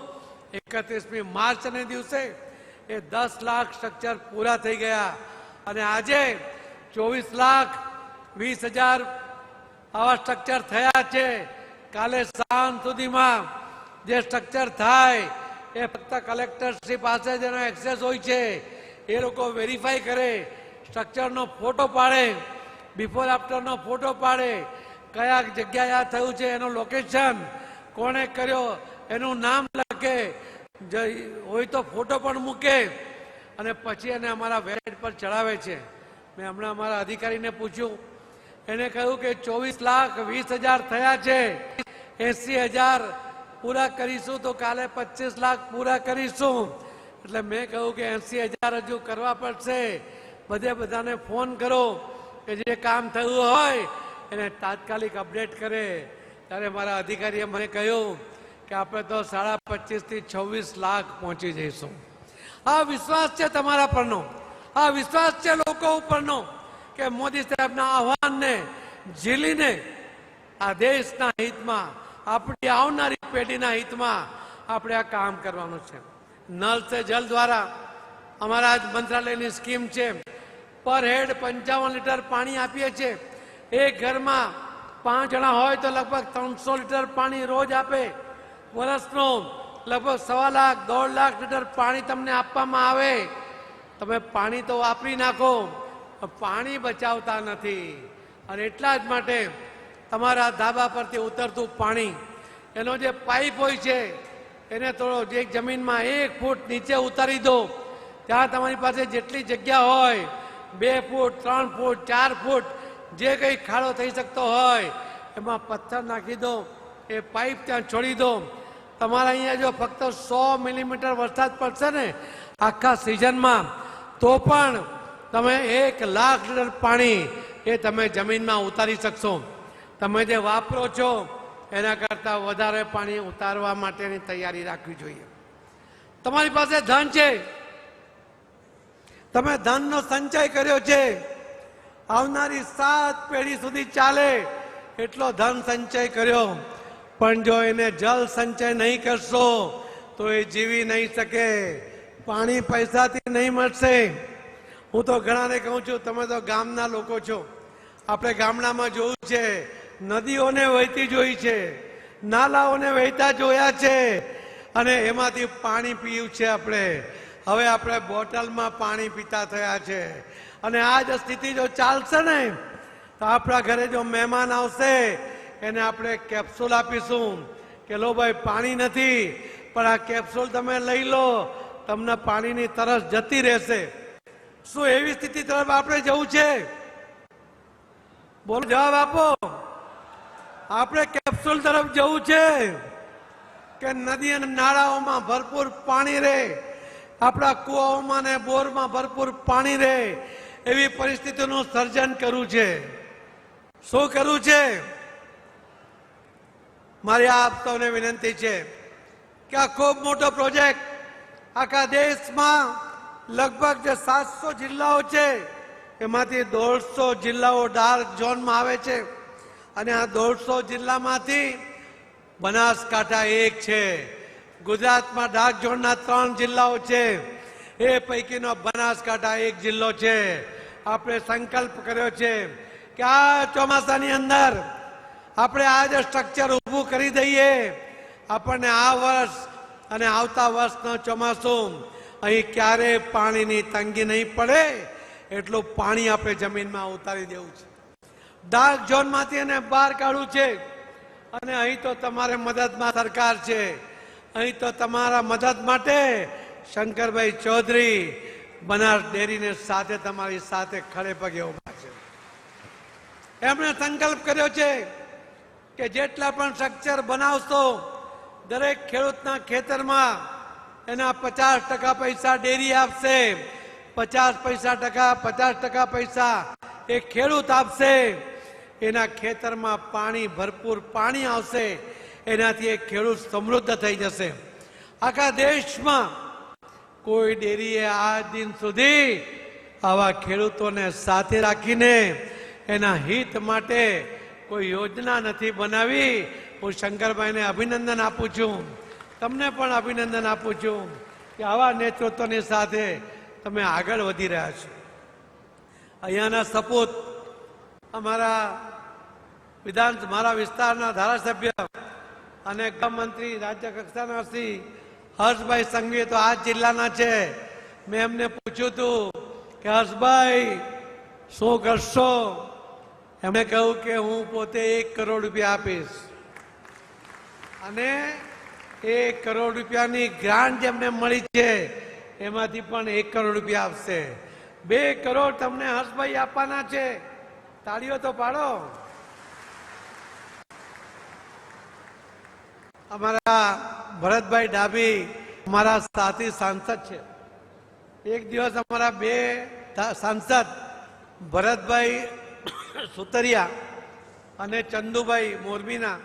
31મી માર્ચને દિવસે એ 10 લાખ સ્ટ્રક્ચર પૂરા થઈ ગયા અને આજે 24,20,000 આવા સ્ટ્રક્ચર થયા છે. કાલે સાંજ સુધીમાં જે સ્ટ્રક્ચર થાય એ ફક્ત કલેક્ટરશ્રી પાસે જેનો એક્સેસ હોય છે એ લોકો વેરીફાઈ કરે, સ્ટ્રક્ચરનો ફોટો પાડે, બિફોર આફ્ટરનો ફોટો પાડે, કયા જગ્યાએ આ થયું છે એનું લોકેશન, કોણે કર્યો એનું નામ લખે, હોય તો ફોટો પણ મૂકે અને પછી એને અમારા વેબસાઇટ પર ચડાવે છે. મેં હમણાં અમારા અધિકારીને પૂછ્યું, એને કહ્યું કે 24,20,000 થયા છે, 80,000 પૂરા કરીશું તો કાલે 25 લાખ પૂરા કરીશું. એટલે મેં કહ્યું કે 80,000 હજુ કરવા પડશે. બધાને ફોન કરો કે જે કામ થયું હોય એને તાત્કાલિક અપડેટ કરે. ત્યારે મારા અધિકારીએ મને કહ્યું કે આપણે તો 25.5 થી 26 લાખ પહોંચી જઈશું. આ વિશ્વાસ છે તમારા પરનો, આ વિશ્વાસ છે લોકો ઉપરનો કે મોદી સાહેબના આહ્વાનને ઝીલીને આ દેશના હિતમાં, આપણી આવનારી પેઢીના હિતમાં આપણે આ કામ કરવાનું છે. નલ સે જલ દ્વારા અમારા જ મંત્રાલયની સ્કીમ છે. પર હેડ 55 લીટર પાણી આપીએ છીએ. એક ઘરમાં 5 જણા હોય તો લગભગ 300 લીટર પાણી રોજ આપે. વર્ષનું લગભગ 1.25 લાખ 1.5 લાખ લીટર પાણી તમને આપવામાં આવે. તમે પાણી તો વાપરી નાખો, પાણી બચાવતા નથી. અને એટલા જ માટે તમારા ધાબા પરથી ઉતરતું પાણી, એનો જે પાઇપ હોય છે એને થોડો એક જમીનમાં 1 ફૂટ નીચે ઉતારી દો. ત્યાં તમારી પાસે જેટલી જગ્યા હોય 2 ફૂટ 3 ફૂટ 4 ફૂટ જે કંઈ ખાડો થઈ શકતો હોય એમાં પથ્થર નાખી દો, એ પાઇપ ત્યાં છોડી દો. તમારા અહીંયા જો ફક્ત 100 મિલીમીટર વરસાદ પડશે ને આખા સિઝનમાં તો પણ તમે 1 લાખ લીટર પાણી એ તમે જમીનમાં ઉતારી શકશો. તમે જે વાપરો છો એના કરતાં વધારે પાણી ઉતારવા માટેની તૈયારી રાખવી જોઈએ. તમારી પાસે ધન છે, તમે ધનનો સંચય કર્યો છે, આવનારી 7 પેઢી સુધી ચાલે એટલો ધન સંચય કર્યો, પણ જો એને જલ સંચય નહીં કરશો તો એ જીવી નહીં શકે. પાણી પૈસાથી નહીં મળશે. હું તો ઘણાને કહું છું, તમે તો ગામના લોકો છો, આપણે ગામડામાં જોયું છે, નદીઓને વહેતી જોઈ છે, નાલાઓને વહેતા જોયા છે અને એમાંથી પાણી પીયું છે આપણે. હવે આપણે બોટલમાં પાણી પીતા થયા છે. અને આ જ સ્થિતિ જો ચાલશે ને તો આપણા ઘરે જો મહેમાન આવશે એને આપણે કેપ્સ્યુલ આપીશું કે લો ભાઈ પાણી નથી પણ આ કેપ્સ્યુલ તમે લઈ લો, તમને પાણીની તરસ જતી રહેશે. શું એવી સ્થિતિ તરફ આપણે જવું છે? બોલો, જવાબ આપો. આપણે કેપ્સ્યુલ તરફ જવું છે કે નદી અને નાળાઓમાં ભરપૂર પાણી રહે, આપણા કુવાઓમાં ને બોરમાં ભરપૂર પાણી રહે એવી પરિસ્થિતિનું સર્જન કરવું છે. શું કરવું છે? મારી આપ સૌને વિનંતી છે કે આ ખૂબ મોટો પ્રોજેક્ટ આખા દેશમાં લગભગ જે 700 જિલ્લાઓ છે એમાંથી 150 જિલ્લાઓ ડાર્ક ઝોનમાં આવે છે અને આ 150 જિલ્લામાંથી બનાસકાંઠા એક છે. ગુજરાતમાં ડાર્ક ઝોનના 3 જિલ્લાઓ છે, એ પૈકીનો બનાસકાંઠા એક જિલ્લો છે. આપણે સંકલ્પ કર્યો છે કે આ ચોમાસાની અંદર આપણે આ જે સ્ટ્રક્ચર ઊભું કરી દઈએ, આપણને આ વર્ષ અને આવતા વર્ષનો ચોમાસું અહીં ક્યારેય પાણીની તંગી નહીં પડે એટલું પાણી આપણે જમીનમાં ઉતારી દેવું છે. ડાર્ક ઝોનમાંથી એને બહાર કાઢવું છે અને અહીં તો તમારે મદદમાં સરકાર છે. અહીં તો તમારા મદદ માટે શંકરભાઈ ચૌધરી બનાસ ડેરીને સાથે તમારી સાથે ખડે પગે ઉભા છે. એમણે સંકલ્પ કર્યો છે કે જેટલા પણ સ્ટ્રક્ચર બનાવશો દરેક ખેડૂતના ખેતરમાં એના 50% પૈસા ડેરી આપશે, 50% પૈસા એ ખેડૂત આપશે. એના ખેતરમાં પાણી ભરપૂર પાણી આવશે, એનાથી એ ખેડૂત સમૃદ્ધ થઈ જશે. આખા દેશમાં કોઈ ડેરીએ આ દિન સુધી આવા ખેડૂતોને સાથે રાખીને એના હિત માટે કોઈ યોજના નથી બનાવી. હું શંકરભાઈને અભિનંદન આપું છું, તમને પણ અભિનંદન આપું છું કે આવા નેતૃત્વની સાથે તમે આગળ વધી રહ્યા છો. અહીંયાના સપૂત મારા વિસ્તારના ધારાસભ્ય અને ગૃહમંત્રી રાજ્ય કક્ષાના શ્રી હર્ષભાઈ સંઘવી તો આ જિલ્લાના છે. મેં એમને પૂછ્યું હતું કે હર્ષભાઈ શું કરશો? એમણે કહ્યું કે હું પોતે 1 કરોડ રૂપિયા આપીશ અને 1 કરોડ રૂપિયાની ગ્રાન્ટ જેમને મળી છે એમાંથી પણ 1 કરોડ રૂપિયા આપશે. 2 કરોડ તમને હર્ષભાઈ આપવાના છે. તાળીઓ તો પાડો. અમારા ભરતભાઈ ડાભી અમારા સાથી સાંસદ છે. એક દિવસ અમારા 2 સાંસદ ભરતભાઈ સુતરિયા અને ચંદુભાઈ મોરબીના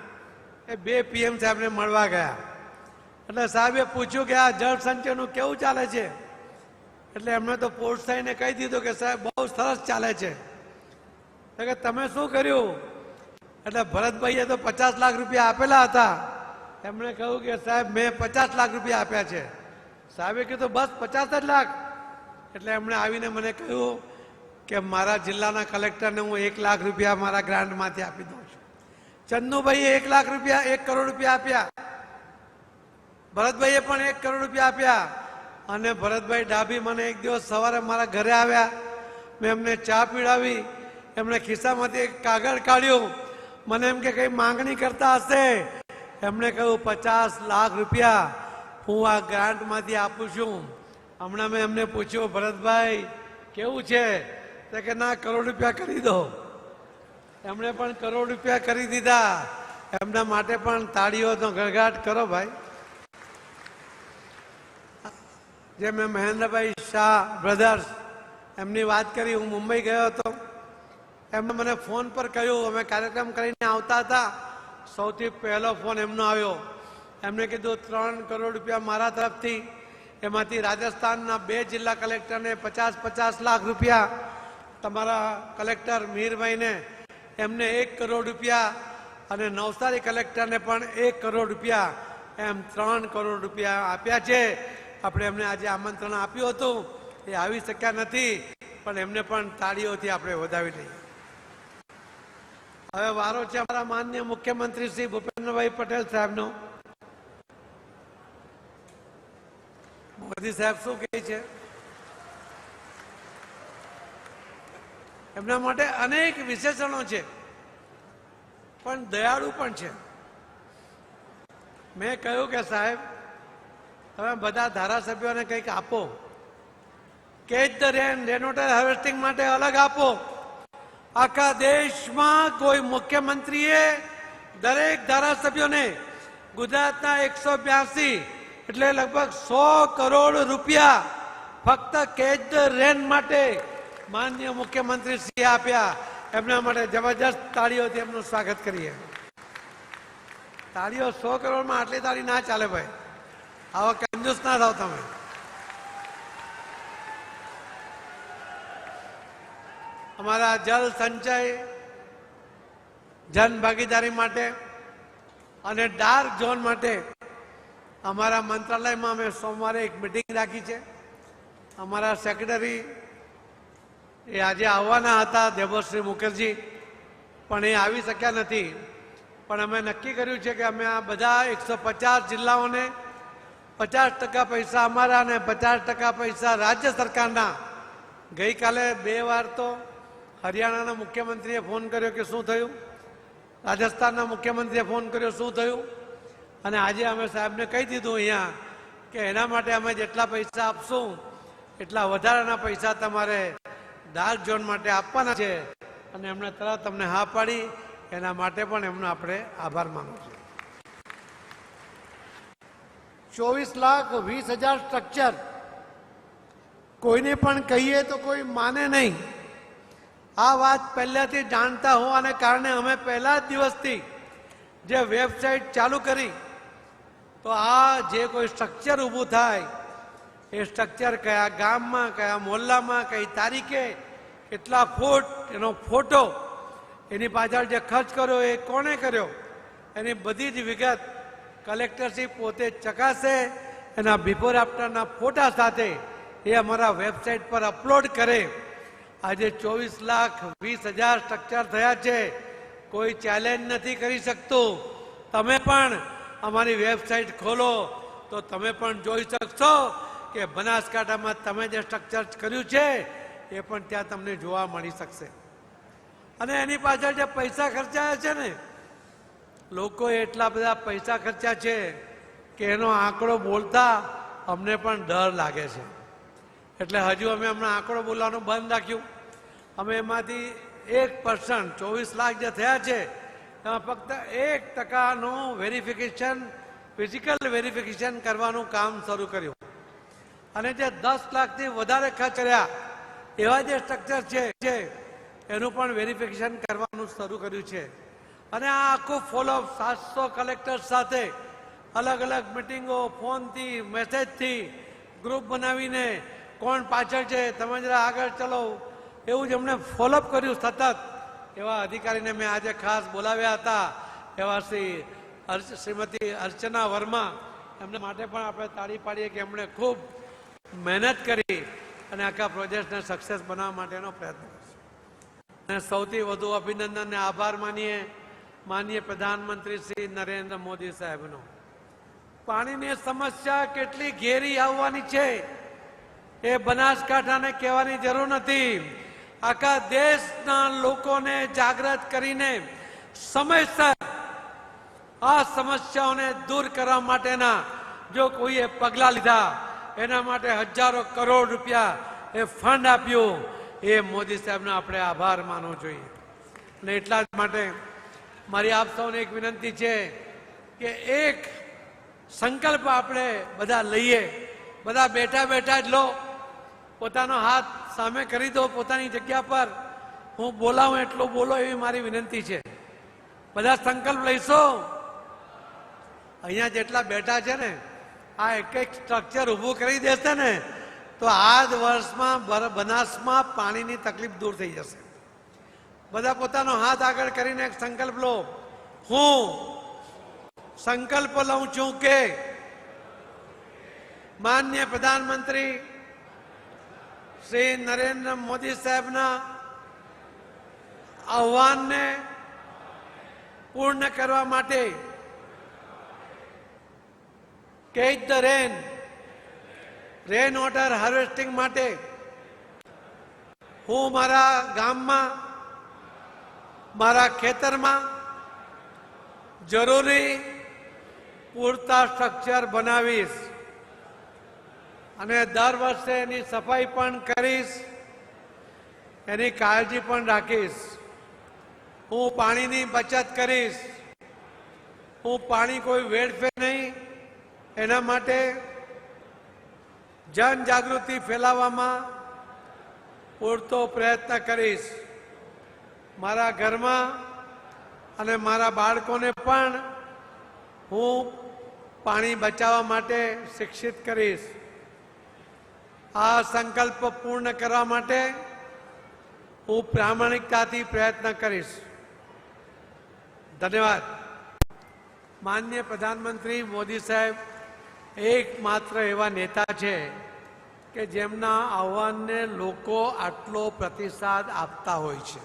એ 2 PM સાહેબને મળવા ગયા. એટલે સાહેબે પૂછ્યું કે આ જળ સંચયનું કેવું ચાલે છે? એટલે એમણે તો પ્રોત્સાહીને કહી દીધું કે સાહેબ બહુ સરસ ચાલે છે. કે તમે શું કર્યું? એટલે ભરતભાઈએ તો 50 લાખ રૂપિયા આપેલા હતા. એમણે કહ્યું કે સાહેબ મેં 50 લાખ રૂપિયા આપ્યા છે. સાહેબે કીધું બસ 50 જ લાખ? એટલે એમણે આવીને મને કહ્યું કે મારા જિલ્લાના કલેક્ટરને હું 1 લાખ રૂપિયા મારા ગ્રાન્ટમાંથી આપી દઉં છું. ચંદુભાઈએ 1 લાખ રૂપિયા 1 કરોડ રૂપિયા આપ્યા. ભરતભાઈએ પણ 1 કરોડ રૂપિયા આપ્યા. અને ભરતભાઈ ડાભી મને એક દિવસ સવારે મારા ઘરે આવ્યા. મેં એમને ચા પીવડાવી. એમણે ખિસ્સામાંથી એક કાગળ કાઢ્યું. મને એમ કે કઈ માંગણી કરતા હશે. એમણે કહ્યું 50 લાખ રૂપિયા હું આ ગ્રાન્ટમાંથી આપું છું. હમણાં મેં એમને પૂછ્યું ભરતભાઈ કેવું છે? તો કે ના, કરોડ રૂપિયા કરી દો. એમણે પણ કરોડ રૂપિયા કરી દીધા. એમના માટે પણ તાળીઓનો ગળગાટ કરો ભાઈ. જે મેં મહેન્દ્રભાઈ શાહ બ્રધર્સ એમની વાત કરી, હું મુંબઈ ગયો હતો. એમણે મને ફોન પર કહ્યું, અમે કાર્યક્રમ કરીને આવતા હતા, સૌથી પહેલો ફોન એમનો આવ્યો. એમણે કીધું 3 કરોડ રૂપિયા મારા તરફથી, એમાંથી રાજસ્થાનના 2 જિલ્લા કલેક્ટરને 50 લાખ રૂપિયા, તમારા કલેક્ટર મીરભાઈને એમને 1 કરોડ રૂપિયા અને નવસારી કલેક્ટરને પણ 1 કરોડ રૂપિયા, એમ 3 કરોડ રૂપિયા આપ્યા છે. આપણે એમને આજે આમંત્રણ આપ્યું હતું, એ આવી શક્યા નથી, પણ એમને પણ તાળીઓથી આપણે વધાવી લઈએ. હવે વારો છે અમારા માનનીય મુખ્યમંત્રી શ્રી ભૂપેન્દ્રભાઈ પટેલ સાહેબનો. મોદી સાહેબ શું કહે છે? એમના માટે અનેક વિશેષણો છે, પણ દયાળુ પણ છે. મેં કહ્યું કે સાહેબ તમે બધા ધારાસભ્યોને કંઈક આપો. Catch the rain, rain water harvesting માટે અલગ આપો આખા દેશમાં કોઈ મુખ્યમંત્રીએ દરેક ધારાસભ્યોને ગુજરાતના 182 એટલે લગભગ 100 કરોડ રૂપિયા ફક્ત કેચ ધ રેન માટે માનનીય મુખ્યમંત્રી શ્રી આપ્યા. એમના માટે જબરજસ્ત તાળીઓથી એમનું સ્વાગત કરીએ. તાળીઓ 100 કરોડમાં આટલી તાળી ના ચાલે ભાઈ, આવા કંજૂસ ના થાવ તમે. અમારા જલ સંચય જન ભાગીદારી માટે અને ડાર્ક ઝોન માટે અમારા મંત્રાલયમાં અમે સોમવારે એક મિટિંગ રાખી છે. અમારા સેક્રેટરી એ આજે આવવાના હતા, દેવશ્રી મુખર્જી, પણ એ આવી શક્યા નથી. પણ અમે નક્કી કર્યું છે કે અમે આ બધા 150 જિલ્લાઓને 50% પૈસા અમારા અને 50% પૈસા રાજ્ય સરકારના. ગઈકાલે 2 વાર તો હરિયાણાના મુખ્યમંત્રીએ ફોન કર્યો કે શું થયું, રાજસ્થાનના મુખ્યમંત્રીએ ફોન કર્યો શું થયું, અને આજે અમે સાહેબને કહી દીધું અહીંયા કે એના માટે અમે જેટલા પૈસા આપશું એટલા વધારાના પૈસા તમારે ડાર્ક ઝોન માટે આપવાના છે. અને એમણે તરત તમને હા પાડી. એના માટે પણ એમનો આપણે આભાર માનું છું. 24,20,000 સ્ટ્રક્ચર કોઈને પણ કહીએ તો કોઈ માને નહીં. આ વાત પહેલાથી જાણતા હોવાને કારણે અમે પહેલા જ દિવસથી જે વેબસાઇટ ચાલુ કરી, તો આ જે કોઈ સ્ટ્રક્ચર ઊભું થાય એ સ્ટ્રક્ચર કયા ગામમાં, કયા મોહલ્લામાં, કઈ તારીખે, કેટલા ફૂટ, એનો ફોટો, એની પાછળ જે ખર્ચ કર્યો એ કોણે કર્યો, એની બધી જ વિગત કલેક્ટરશ્રી પોતે ચકાસે. એના બિફોર આફ્ટરના ફોટા સાથે એ અમારા વેબસાઇટ પર અપલોડ કરે. આજે 24,20,000 સ્ટ્રક્ચર થયા છે. કોઈ ચેલેન્જ નથી કરી શકતું. તમે પણ અમારી વેબસાઇટ ખોલો તો તમે પણ જોઈ શકશો કે બનાસકાંઠામાં તમે જે સ્ટ્રક્ચર કર્યું છે એ પણ ત્યાં તમને જોવા મળી શકશે. અને એની પાછળ જે પૈસા ખર્ચાયા છે ને, લોકોએ એટલા બધા પૈસા ખર્ચ્યા છે કે એનો આંકડો બોલતા અમને પણ ડર લાગે છે. એટલે હજુ અમે હમણાં આંકડો બોલવાનું બંધ રાખ્યું. અમે એમાંથી 1% 24 લાખ જે થયા છે એમાં ફક્ત 1% વેરિફિકેશન, ફિઝિકલ વેરિફિકેશન કરવાનું કામ શરૂ કર્યું. અને જે 10 લાખથી વધારે ખર્ચ કર્યા એવા જે સ્ટ્રક્ચર છે એનું પણ વેરિફિકેશન કરવાનું શરૂ કર્યું છે. અને આ આખું ફોલોઅપ 700 કલેક્ટર સાથે અલગ અલગ મિટિંગો, ફોનથી, મેસેજથી, ગ્રુપ બનાવીને કોણ પાછળ છે, તમે જરા આગળ ચલો, એવું જ એમણે ફોલોઅપ કર્યું સતત. એવા અધિકારીને મેં આજે ખાસ બોલાવ્યા હતા, એવા શ્રીમતી અર્ચના વર્મા. એમને માટે પણ આપણે તાળી પાડીએ કે એમણે ખૂબ મહેનત કરી અને આખા પ્રોજેક્ટને સક્સેસ બનાવવા માટેનો પ્રયત્ન કર્યો. અને સૌથી વધુ અભિનંદન અને આભાર માનીએ પ્રધાનમંત્રી શ્રી નરેન્દ્ર મોદી સાહેબનો. પાણીની સમસ્યા કેટલી ઘેરી આવવાની છે એ બનાસકાંઠાને કહેવાની જરૂર નથી. આખા દેશના લોકોને જાગૃત કરીને સમયસર આ સમસ્યાઓને દૂર કરવા માટેના જો કોઈએ પગલાં લીધા, એના માટે હજારો કરોડ રૂપિયા એ ફંડ આપ્યું, એ મોદી સાહેબનો આપણે આભાર માનવો જોઈએ. અને એટલા જ માટે મારી આપ સૌને એક વિનંતી છે કે એક સંકલ્પ આપણે બધા લઈએ. બધા બેઠા બેઠા જ લો, પોતાનો હાથ સામે કરી દો પોતાની જગ્યા પર. હું બોલાવું એટલું બોલો એવી મારી વિનંતી છે. બધા સંકલ્પ લઈશો. અહીંયા જેટલા બેઠા છે ને, આ એક એક સ્ટ્રક્ચર ઊભું કરી દેશે ને તો આ જ વર્ષમાં બનાસમાં પાણીની તકલીફ દૂર થઈ જશે. બધા પોતાનો હાથ આગળ કરીને એક સંકલ્પ લો. હું સંકલ્પ લઉં છું કે માનનીય પ્રધાનમંત્રી શ્રી નરેન્દ્ર મોદી સાહેબના આહ્વાનને પૂર્ણ કરવા માટે catch the rain water harvesting માટે હું મારા ગામમાં, મારા ખેતરમાં જરૂરી પૂરતા સ્ટ્રક્ચર બનાવીશ અને દર વર્ષે એની સફાઈ પણ કરીશ, એની કાળજી પણ રાખીશ. હું પાણીની બચત કરીશ. હું પાણી કોઈ વેડફે નહીં, એના માટે જનજાગૃતિ ફેલાવવામાં પૂરતો પ્રયત્ન કરીશ. મારા ઘરમાં અને મારા બાળકોને પણ હું પાણી બચાવવા માટે શિક્ષિત કરીશ. આ સંકલ્પ પૂર્ણ કરવા માટે હું પ્રામાણિકતાથી પ્રયત્ન કરીશ. ધન્યવાદ. માનનીય પ્રધાનમંત્રી મોદી સાહેબ એકમાત્ર એવા નેતા છે કે જેમના આહવાનને લોકો આટલો પ્રતિસાદ આપતા હોય છે.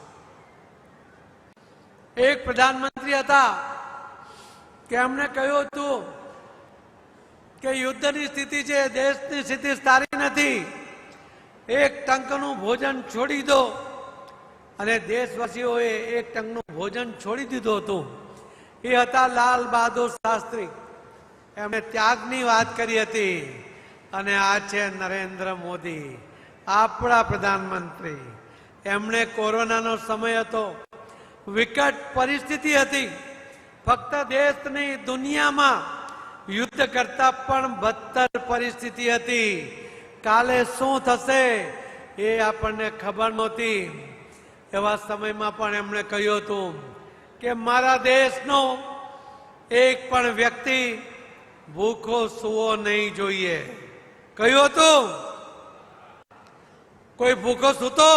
એક પ્રધાનમંત્રી હતા કે એમણે કહ્યું હતું કે યુદ્ધની સ્થિતિ છે, દેશની સ્થિતિ સારી નથી, એક ટંકનું ભોજન છોડી દો. અને દેશવાસીઓએ એક ટંકનું ભોજન છોડી દીધું હતું. એ હતા લાલ બહાદુર શાસ્ત્રી. એમણે ત્યાગની વાત કરી હતી. અને આ છે નરેન્દ્ર મોદી, આપણા પ્રધાનમંત્રી. એમણે કોરોનાનો સમય હતો, વિકટ પરિસ્થિતિ હતી, ફક્ત દેશ નહીં દુનિયામાં યુદ્ધ કરતા પણ બદતર પરિસ્થિતિ હતી. કાલે શું થશે એ આપણને ખબર નહોતી. એવા સમયમાં પણ એમણે કહ્યું હતું કે મારા દેશનો એક પણ વ્યક્તિ ભૂખો સૂવો નહીં જોઈએ. કહ્યું હતું કોઈ ભૂખો સૂતો?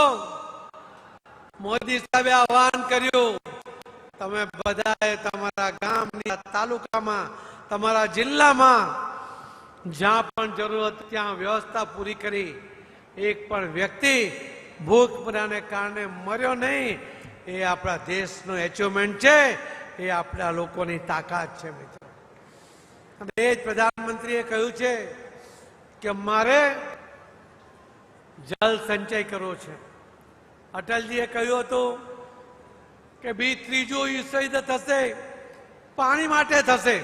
મોદી સાહેબે આહવાન કર્યું, તમે બધાએ તમારા ગામની તાલુકામાં, તમારા જિલ્લામાં જ્યાં પણ જરૂરત ત્યાં વ્યવસ્થા પૂરી કરી. એક પણ વ્યક્તિ ભૂખમરાને કારણે મર્યો નહીં. એ આપણા દેશનો એચિવમેન્ટ છે, એ આપણા લોકોની તાકાત છે મિત્રો. અને એ જ પ્રધાનમંત્રીએ કહ્યું છે કે મારે જળ સંચય કરવો છે. અટલજીએ કહ્યું હતું કે ત્રીજું યુદ્ધ થશે, પાણી માટે થશે.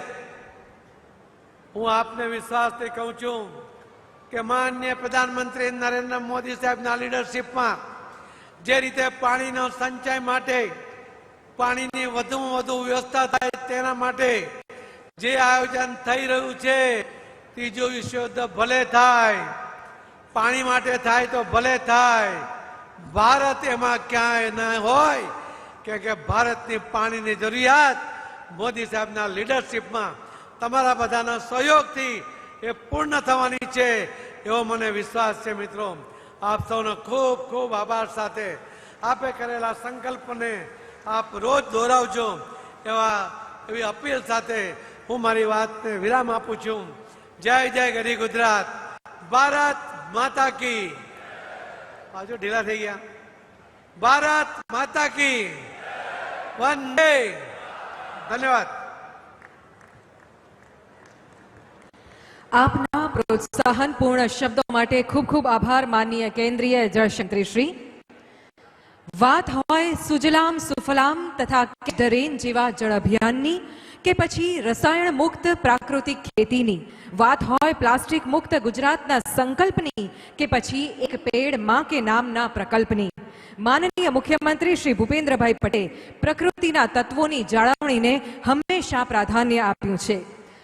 હું આપને વિશ્વાસથી કહું છું કે માનનીય પ્રધાનમંત્રી નરેન્દ્ર મોદી સાહેબના લીડરશીપમાં જે રીતે પાણીનો સંચય માટે, પાણીની વધુમાં વધુ વ્યવસ્થા થાય તેના માટે જે આયોજન થઈ રહ્યું છે, ત્રીજું વિશ્વયુદ્ધ ભલે થાય, પાણી માટે થાય તો ભલે થાય, ભારત એમાં ક્યાંય ન હોય. કે ભારતની પાણીની જરૂરિયાત મોદી સાહેબના લીડરશીપમાં તમારા બધાના સહયોગથી એ પૂર્ણ થવાની છે, એવો મને વિશ્વાસ છે. મિત્રો, આપ સૌનો ખૂબ ખૂબ આભાર સાથે આપે કરેલા સંકલ્પને આપ રોજ દોહરાવજો, એવી અપીલ સાથે હું મારી વાતને વિરામ આપું છું. જય જય ગરી ગુજરાત. ભારત માતા કી. બાજુ ઢીલા થઈ ગયા. ભારત માતા કી. વંદે. ધન્યવાદ. આપના પ્રોત્સાહનપૂર્ણ શબ્દો માટે ખૂબ ખૂબ આભાર માનનીય કેન્દ્રીય જળશંત્રી શ્રી. વાત હોય સુજલામ સુફલામ તથા દરેન જેવા જળ અભિયાનની કે પછી રસાયણ મુક્ત પ્રાકૃતિક ખેતીની, વાત હોય પ્લાસ્ટિક મુક્ત ગુજરાતના સંકલ્પની કે પછી એક પેડ માં કે નામના પ્રકલ્પની, માનનીય મુખ્યમંત્રી શ્રી ભૂપેન્દ્રભાઈ પટેલ પ્રકૃતિના તત્વોની જાળવણીને હંમેશા પ્રાધાન્ય આપ્યું છે.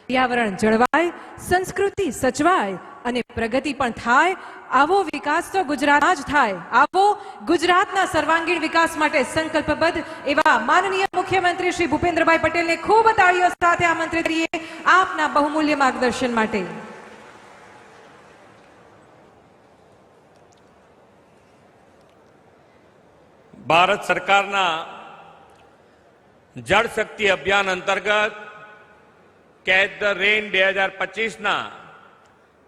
પર્યાવરણ જળવાય, સંસ્કૃતિ સચવાય અને પ્રગતિ પણ થાય. આવો વિકાસ તો ગુજરાતમાં જ થાય. આવો ગુજરાતના સર્વાંગીણ વિકાસ માટે સંકલ્પબદ્ધ એવા માનનીય મુખ્યમંત્રી શ્રી ભૂપેન્દ્રભાઈ પટેલને ખૂબ તાળીઓ સાથે આમંત્રિત કરીએ આપના બહુમૂલ્ય માર્ગદર્શન માટે. ભારત સરકારના જળ શક્તિ અભિયાન અંતર્ગત કેચ ધ રેન 2025ના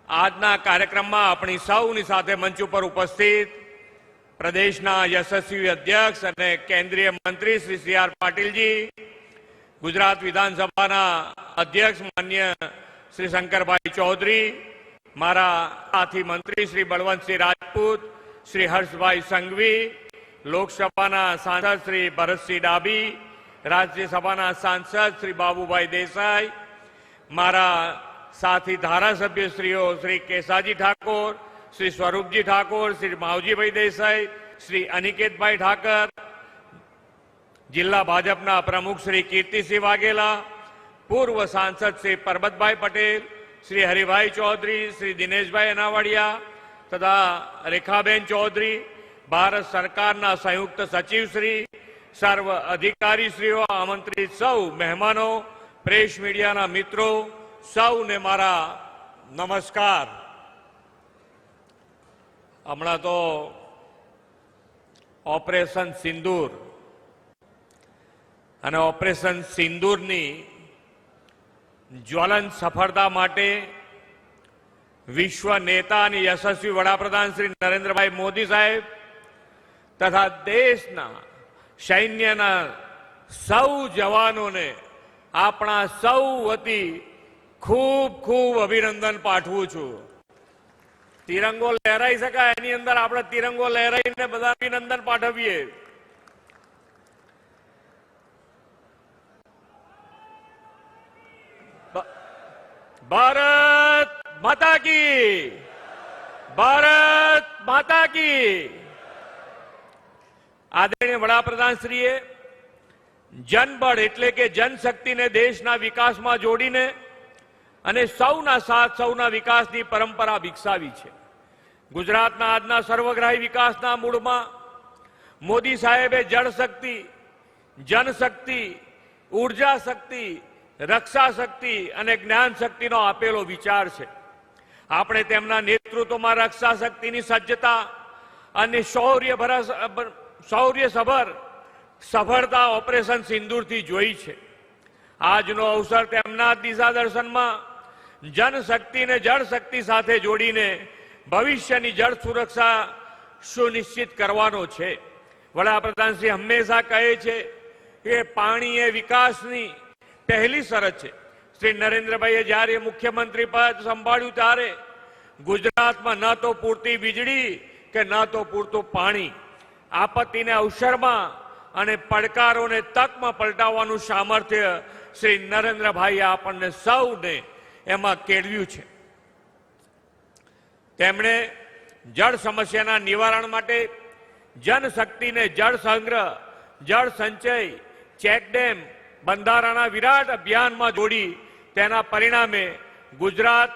આજના કાર્યક્રમમાં આપણી સૌની સાથે મંચ ઉપર ઉપસ્થિત પ્રદેશના યશસ્વી અધ્યક્ષ અને કેન્દ્રીય મંત્રી શ્રી સી.આર. પાટીલજી, ગુજરાત વિધાનસભાના અધ્યક્ષ માન્ય શ્રી શંકરભાઈ ચૌધરી, મારા સાથી મંત્રી શ્રી બળવંતસિંહ રાજપૂત, શ્રી હર્ષભાઈ સંઘવી, લોકસભાના સાંસદ શ્રી ભરતસિંહ ડાભી, રાજ્યસભાના સાંસદ શ્રી બાબુભાઈ દેસાઈ, મારા સાથી ધારાસભ્યશ્રીઓ શ્રી કેસાજી ઠાકોર, શ્રી સ્વરૂપજી ઠાકોર, શ્રી માવજીભાઈ દેસાઈ, શ્રી અનિકેતભાઈ ઠાકર, જિલ્લા ભાજપના પ્રમુખ શ્રી કીર્તિસિંહ વાઘેલા, પૂર્વ સાંસદ શ્રી પરબતભાઈ પટેલ, શ્રી હરિભાઈ ચૌધરી, શ્રી દિનેશભાઈ અનાવાડિયા તથા રેખાબેન ચૌધરી, ભારત સરકારના સંયુક્ત સચિવ શ્રી, સર્વ અધિકારીશ્રીઓ, આમંત્રિત સૌ મહેમાનો, પ્રેસ મીડિયાના મિત્રો, સૌને મારા નમસ્કાર. હમણાં તો ઓપરેશન સિંદૂર અને ઓપરેશન સિંદૂરની જ્વલંત સફળતા માટે વિશ્વ નેતા અને યશસ્વી વડાપ્રધાન શ્રી નરેન્દ્રભાઈ મોદી સાહેબ તથા દેશના સૈન્યના સૌ જવાનોને આપણા સૌ વતી ખૂબ ખૂબ અભિનંદન પાઠવું છું. તિરંગો લહેરાઈ શકાય એની અંદર આપણે તિરંગો લહેરાઈને બધા અભિનંદન પાઠવીએ. ભારત માતા કી, ભારત માતા કી. આદરણીય વડાપ્રધાનશ્રીએ જનબળ એટલે કે જનશક્તિને દેશના વિકાસમાં જોડીને અને સૌના સાથ સૌના વિકાસની પરંપરા વિકસાવી છે. ગુજરાતના આજના સર્વગ્રાહી વિકાસના મૂળમાં મોદી સાહેબે જળશક્તિ, જનશક્તિ, ઉર્જા શક્તિ, રક્ષા શક્તિ અને જ્ઞાન શક્તિનો આપેલો વિચાર છે. આપણે તેમના નેતૃત્વમાં રક્ષા શક્તિની સજ્જતા અને શૌર્યસભર સફળતા ઓપરેશન સિંદૂરથી જોઈ છે. આજનો અવસર તેમના દિશા દર્શનમાં જનશક્તિને જળશક્તિ સાથે જોડીને ભવિષ્યની જળ સુરક્ષા સુનિશ્ચિત કરવાનો છે. વડાપ્રધાનશ્રી હંમેશા કહે છે કે પાણી એ વિકાસની પહેલી શરત છે. શ્રી નરેન્દ્રભાઈએ જ્યારે મુખ્યમંત્રી પદ સંભાળ્યું ત્યારે ગુજરાતમાં ન તો પૂરતી વીજળી કે ન તો પૂરતું પાણી, આપત્તિને અવસરમાં અને પડકારોને તકમાં પલટાવવાનું સામર્થ્ય શ્રી નરેન્દ્રભાઈએ આપણને સૌને એમાં કેળવ્યું છે. તેમણે જળ સમસ્યાના નિવારણ માટે જનશક્તિને જળ સંગ્રહ, જળ સંચય, ચેકડેમ, બંધારણના વિરાટ અભિયાનમાં જોડી તેના પરિણામે ગુજરાત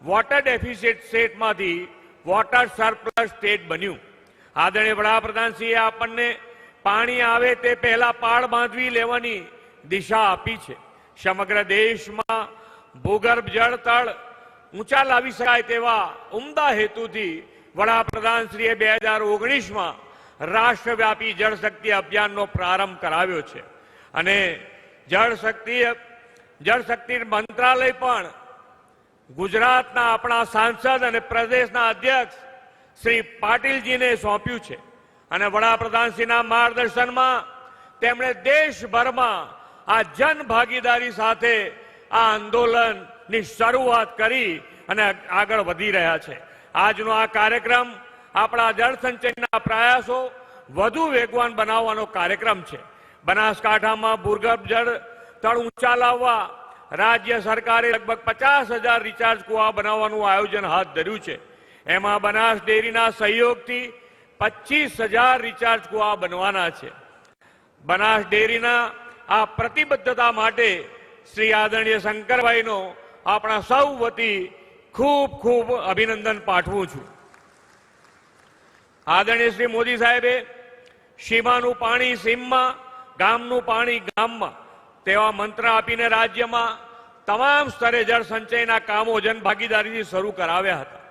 વોટર ડેફિસિટ સ્ટેટમાંથી વોટર સરપ્લસ સ્ટેટ બન્યું. આદરણીય વડાપ્રધાનશ્રીએ આપણને પાણી આવે તે પહેલા પાળ બાંધવી લેવાની દિશા આપી છે. સમગ્ર દેશમાં ભૂગર્ભ જળ તળ ઊંચા લાવી શકાય તેવા ઉમદા હેતુથી વડાપ્રધાનશ્રીએ 2019માં રાષ્ટ્રવ્યાપી જળશક્તિ અભિયાનનો પ્રારંભ કરાવ્યો છે અને જળશક્તિ મંત્રાલય પણ ગુજરાતના આપણા સાંસદ અને પ્રદેશના અધ્યક્ષ શ્રી પાટીલજીને સોંપ્યું છે અને વડાપ્રધાનશ્રીના માર્ગદર્શનમાં તેમણે દેશભરમાં આ જન ભાગીદારી સાથે આ આંદોલનની શરૂઆત કરી અને આગળ વધી રહ્યા છે. આજનો આ કાર્યક્રમ આપણા જળ સંચયના પ્રયાસો વધુ વેગવાન બનાવવાનો કાર્યક્રમ છે. બનાસકાંઠામાં ભૂગર્ભ જળ તળ ઊંચા લાવવા રાજ્ય સરકારે લગભગ 50,000 રિચાર્જ કુવા બનાવવાનું આયોજન હાથ ધર્યું છે. એમાં બનાસ ડેરીના સહયોગથી 25,000 રિચાર્જ કુવા બનવાના છે. બનાસ ડેરીના આ પ્રતિબદ્ધતા માટે શ્રી આદરણીય શંકરભાઈનો આપણા સૌ વતી ખૂબ ખૂબ અભિનંદન પાઠવું છું. આદરણીય શ્રી મોદી સાહેબે સીમાનું પાણી સીમમાં, ગામનું પાણી ગામમાં તેવા મંત્ર આપીને રાજ્યમાં તમામ સ્તરે જળ સંચયના કામો જનભાગીદારીથી શરૂ કરાવ્યા હતા.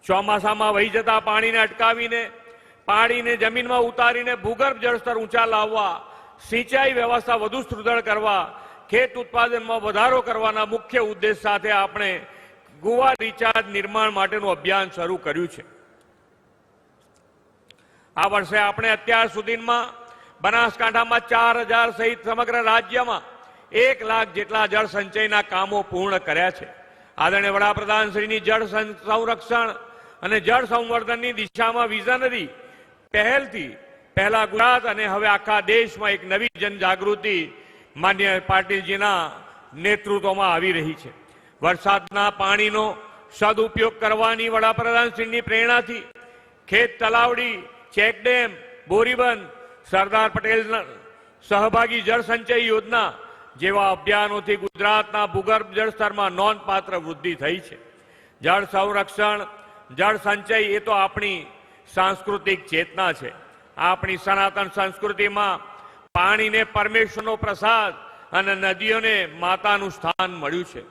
ચોમાસામાં વહી જતા પાણીને અટકાવીને પાણીને જમીનમાં ઉતારીને ભૂગર્ભ જળસ્તર ઊંચા લાવવા, સિંચાઈ વ્યવસ્થા વધુ સુદૃઢ કરવા, ખેત ઉત્પાદનમાં વધારો કરવાના મુખ્ય ઉદ્દેશ સાથે આપણે કુવા રિચાર્જ નિર્માણ માટેનું અભિયાન શરૂ કર્યું છે. આ વર્ષે આપણે અત્યાર સુધીમાં બનાસકાંઠામાં 4,000 સહિત સમગ્ર રાજ્યમાં 1 લાખ જેટલા જળ સંચયના કામો પૂર્ણ કર્યા છે. આદરણીય વડાપ્રધાનશ્રીની જળ સંરક્ષણ અને જળ સંવર્ધનની દિશામાં વિઝનરી પહેલથી પહેલા ગુજરાત અને હવે આખા દેશમાં એક નવી જનજાગૃતિ માન્ય પાટીલજીના નેતૃત્વમાં આવી રહી છે. વરસાદના પાણીનો સદુપયોગ કરવાની વડાપ્રધાનશ્રીની પ્રેરણાથી ખેત તલાવડી, ચેકડેમ, બોરીબંધ, સરદાર પટેલ સહભાગી જળ સંચય યોજના જેવા અભિયાનોથી ગુજરાતના ભૂગર્ભ જળસ્તરમાં નોંધપાત્ર વૃદ્ધિ થઈ છે. જળ સંરક્ષણ, જળ સંચય એ તો આપણી સાંસ્કૃતિક ચેતના છે. આપણી સનાતન સંસ્કૃતિમાં પાણીને પરમેશ્વરનો પ્રસાદ અને નદીઓને માતાનું સ્થાન મળ્યું છે.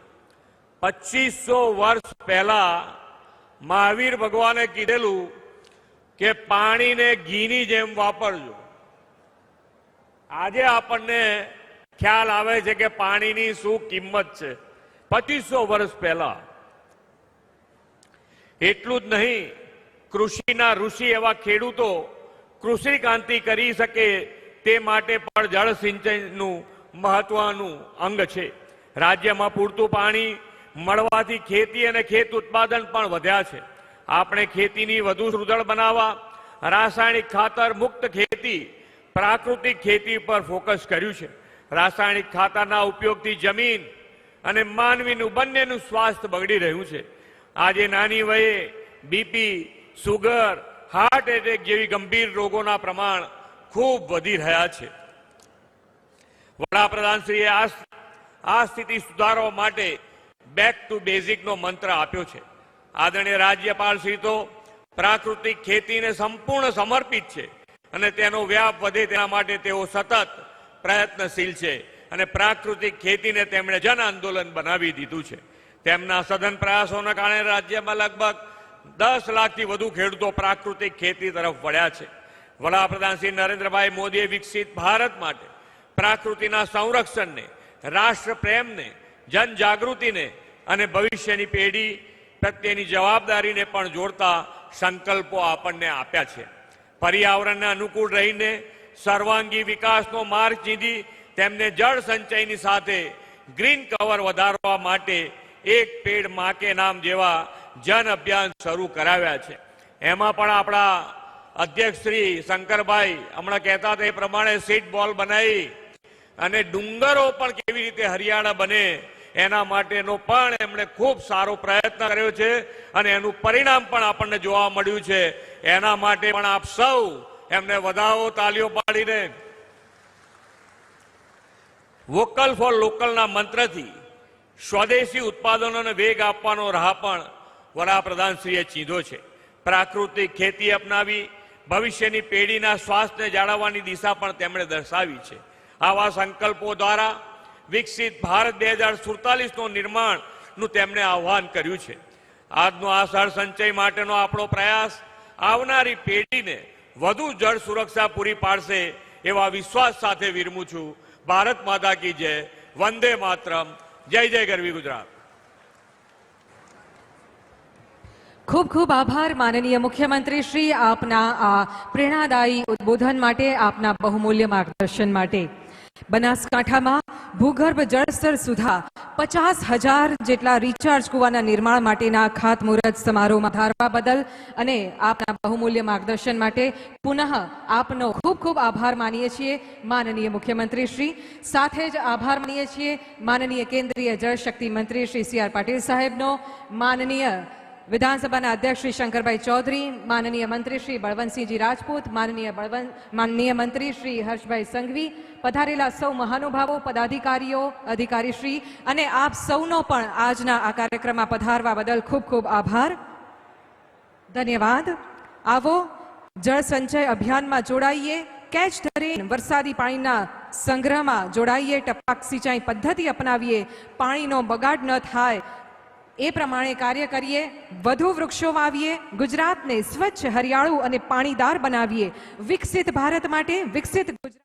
2500 વર્ષ પહેલા મહાવીર ભગવાને કીધેલું કે પાણીને ઘીની જેમ વાપરજો. આજે આપણને ખ્યાલ આવે છે કે પાણીની શું કિંમત છે. 2500 વર્ષ પહેલા. એટલું જ નહીં, કૃષિના ઋષિ એવા ખેડૂતો કૃષિ ક્રાંતિ કરી શકે તે માટે પણ જળ સિંચનનું મહત્વનું અંગ છે. રાજ્યમાં પૂરતું પાણી મળવાથી ખેતી અને ખેત ઉત્પાદન પણ વધ્યા છે. આપણે ખેતીની વધુ સુદૃઢ બનાવવા રાસાયણિક ખાતર મુક્ત ખેતી, પ્રાકૃતિક ખેતી પર ફોકસ કર્યું છે. રાસાયણિક ખાતરના ઉપયોગથી જમીન અને માનવીનું બંનેનું સ્વાસ્થ્ય બગડી રહ્યું છે. આજે નાની વયે બીપી, સુગર, હાર્ટ એટેક જેવી ગંભીર રોગોના પ્રમાણ ખૂબ વધી રહ્યા છે. વડાપ્રધાનશ્રીએ આ સ્થિતિ સુધારવા માટે બેક ટુ બેઝિકનો મંત્ર આપ્યો છે. આદરણીય રાજ્યપાલ શ્રી તો પ્રાકૃતિક ખેતીને સંપૂર્ણ સમર્પિત છે અને તેનો વ્યાપ વધે તેના માટે તેઓ સતત પ્રયત્નશીલ છે અને પ્રાકૃતિક ખેતીને તેમણે જન આંદોલન બનાવી દીધું છે. તેમના સઘન પ્રયાસોના કારણે રાજ્યમાં લગભગ 10 લાખથી વધુ ખેડૂતો પ્રાકૃતિક ખેતી તરફ વળ્યા છે. વડાપ્રધાન શ્રી નરેન્દ્રભાઈ મોદીએ વિકસિત ભારત માટે પ્રાકૃતિના સંરક્ષણને, રાષ્ટ્ર પ્રેમને, જનજાગૃતિને અને ભવિષ્યની પેઢી પ્રત્યેની જવાબદારીને પણ જોડતા સંકલ્પો આપણને આપ્યા છે. પર્યાવરણને અનુકૂળ રહીને સર્વાંગી વિકાસનો માર્ગ ચીંધી તેમને જળ સંચયની સાથે ગ્રીન કવર વધારવા માટે એક પેડ માં કે નામ જેવા જન અભિયાન શરૂ કરાવ્યા છે. એમાં પણ આપણા અધ્યક્ષ શ્રી શંકરભાઈ હમણાં કહેતા હતા એ પ્રમાણે સીડ બોલ બનાવી અને ડુંગરો પણ કેવી રીતે હરિયાળા બને એના માટેનો પણ એમણે ખૂબ સારો પ્રયત્ન કર્યો છે અને એનું પરિણામ પણ આપણને જોવા મળ્યું છે. એના માટે પણ આપ સૌ એમને વધાવો, તાલીઓ પાડીને. વોકલ ફોર લોકલના મંત્રથી સ્વદેશી ઉત્પાદનોને વેગ આપવાનો રાહ પણ વડાપ્રધાનશ્રીએ ચીંધો છે. પ્રાકૃતિક ખેતી અપનાવી ભવિષ્યની પેઢીના સ્વાસ્થ્યને જાળવવાની દિશા પણ તેમણે દર્શાવી છે. આવા સંકલ્પો દ્વારા વિકસિત ભારત 2047નું નિર્માણનું તેમણે આહ્વાન કર્યું છે. આજનો આ જળ સંચય માટેનો આપણો પ્રયાસ આવનારી પેઢીને વધુ જળ સુરક્ષા પૂરી પાડશે એવા વિશ્વાસ સાથે વિરમું છું. ભારત માતા કી જય. વંદે માતરમ. જય જય ગરવી ગુજરાત. ખૂબ ખૂબ આભાર માનનીય મુખ્યમંત્રી શ્રી, આપના આ પ્રેરણાદાયી ઉદ્બોધન માટે, આપના બહુમૂલ્ય માર્ગદર્શન માટે. બનાસકાંઠામાં ભૂગર્ભ જળસ્તર સુધા 50,000 જેટલા રિચાર્જ કુવાના નિર્માણ માટેના ખાતમુહૂર્ત સમારોહમાં ધારવા બદલ અને આપના બહુમૂલ્ય માર્ગદર્શન માટે પુનઃ આપનો ખૂબ ખૂબ આભાર માનીએ છીએ માનનીય મુખ્યમંત્રી શ્રી. સાથે જ આભાર માનીએ છીએ માનનીય કેન્દ્રીય જળશક્તિ મંત્રી શ્રી સી આર પાટીલ સાહેબનો, માનનીય વિધાનસભાના અધ્યક્ષ શ્રી શંકરભાઈ ચૌધરી, માનનીય મંત્રી શ્રી બળવંતસિંહજી રાજપૂત, માનનીય મંત્રી શ્રી હર્ષભાઈ સંઘવી, પધારેલા સૌ મહાનુભાવો, પદાધિકારીઓ, અધિકારીશ્રી અને આપ સૌનો પણ આજના આ કાર્યક્રમમાં પધારવા બદલ ખૂબ ખૂબ આભાર. ધન્યવાદ. આવો જળ સંચય અભિયાનમાં જોડાઈએ, કેચ ધ રેન વરસાદી પાણીના સંગ્રહમાં જોડાઈએ, ટપક સિંચાઈ પદ્ધતિ અપનાવીએ, પાણીનો બગાડ ન થાય એ પ્રમાણે કાર્ય કરીએ, વધુ વૃક્ષો વાવીએ, ગુજરાતને સ્વચ્છ, હરિયાળું અને પાણીદાર બનાવીએ. વિકસિત ભારત માટે વિકસિત ગુજરાત.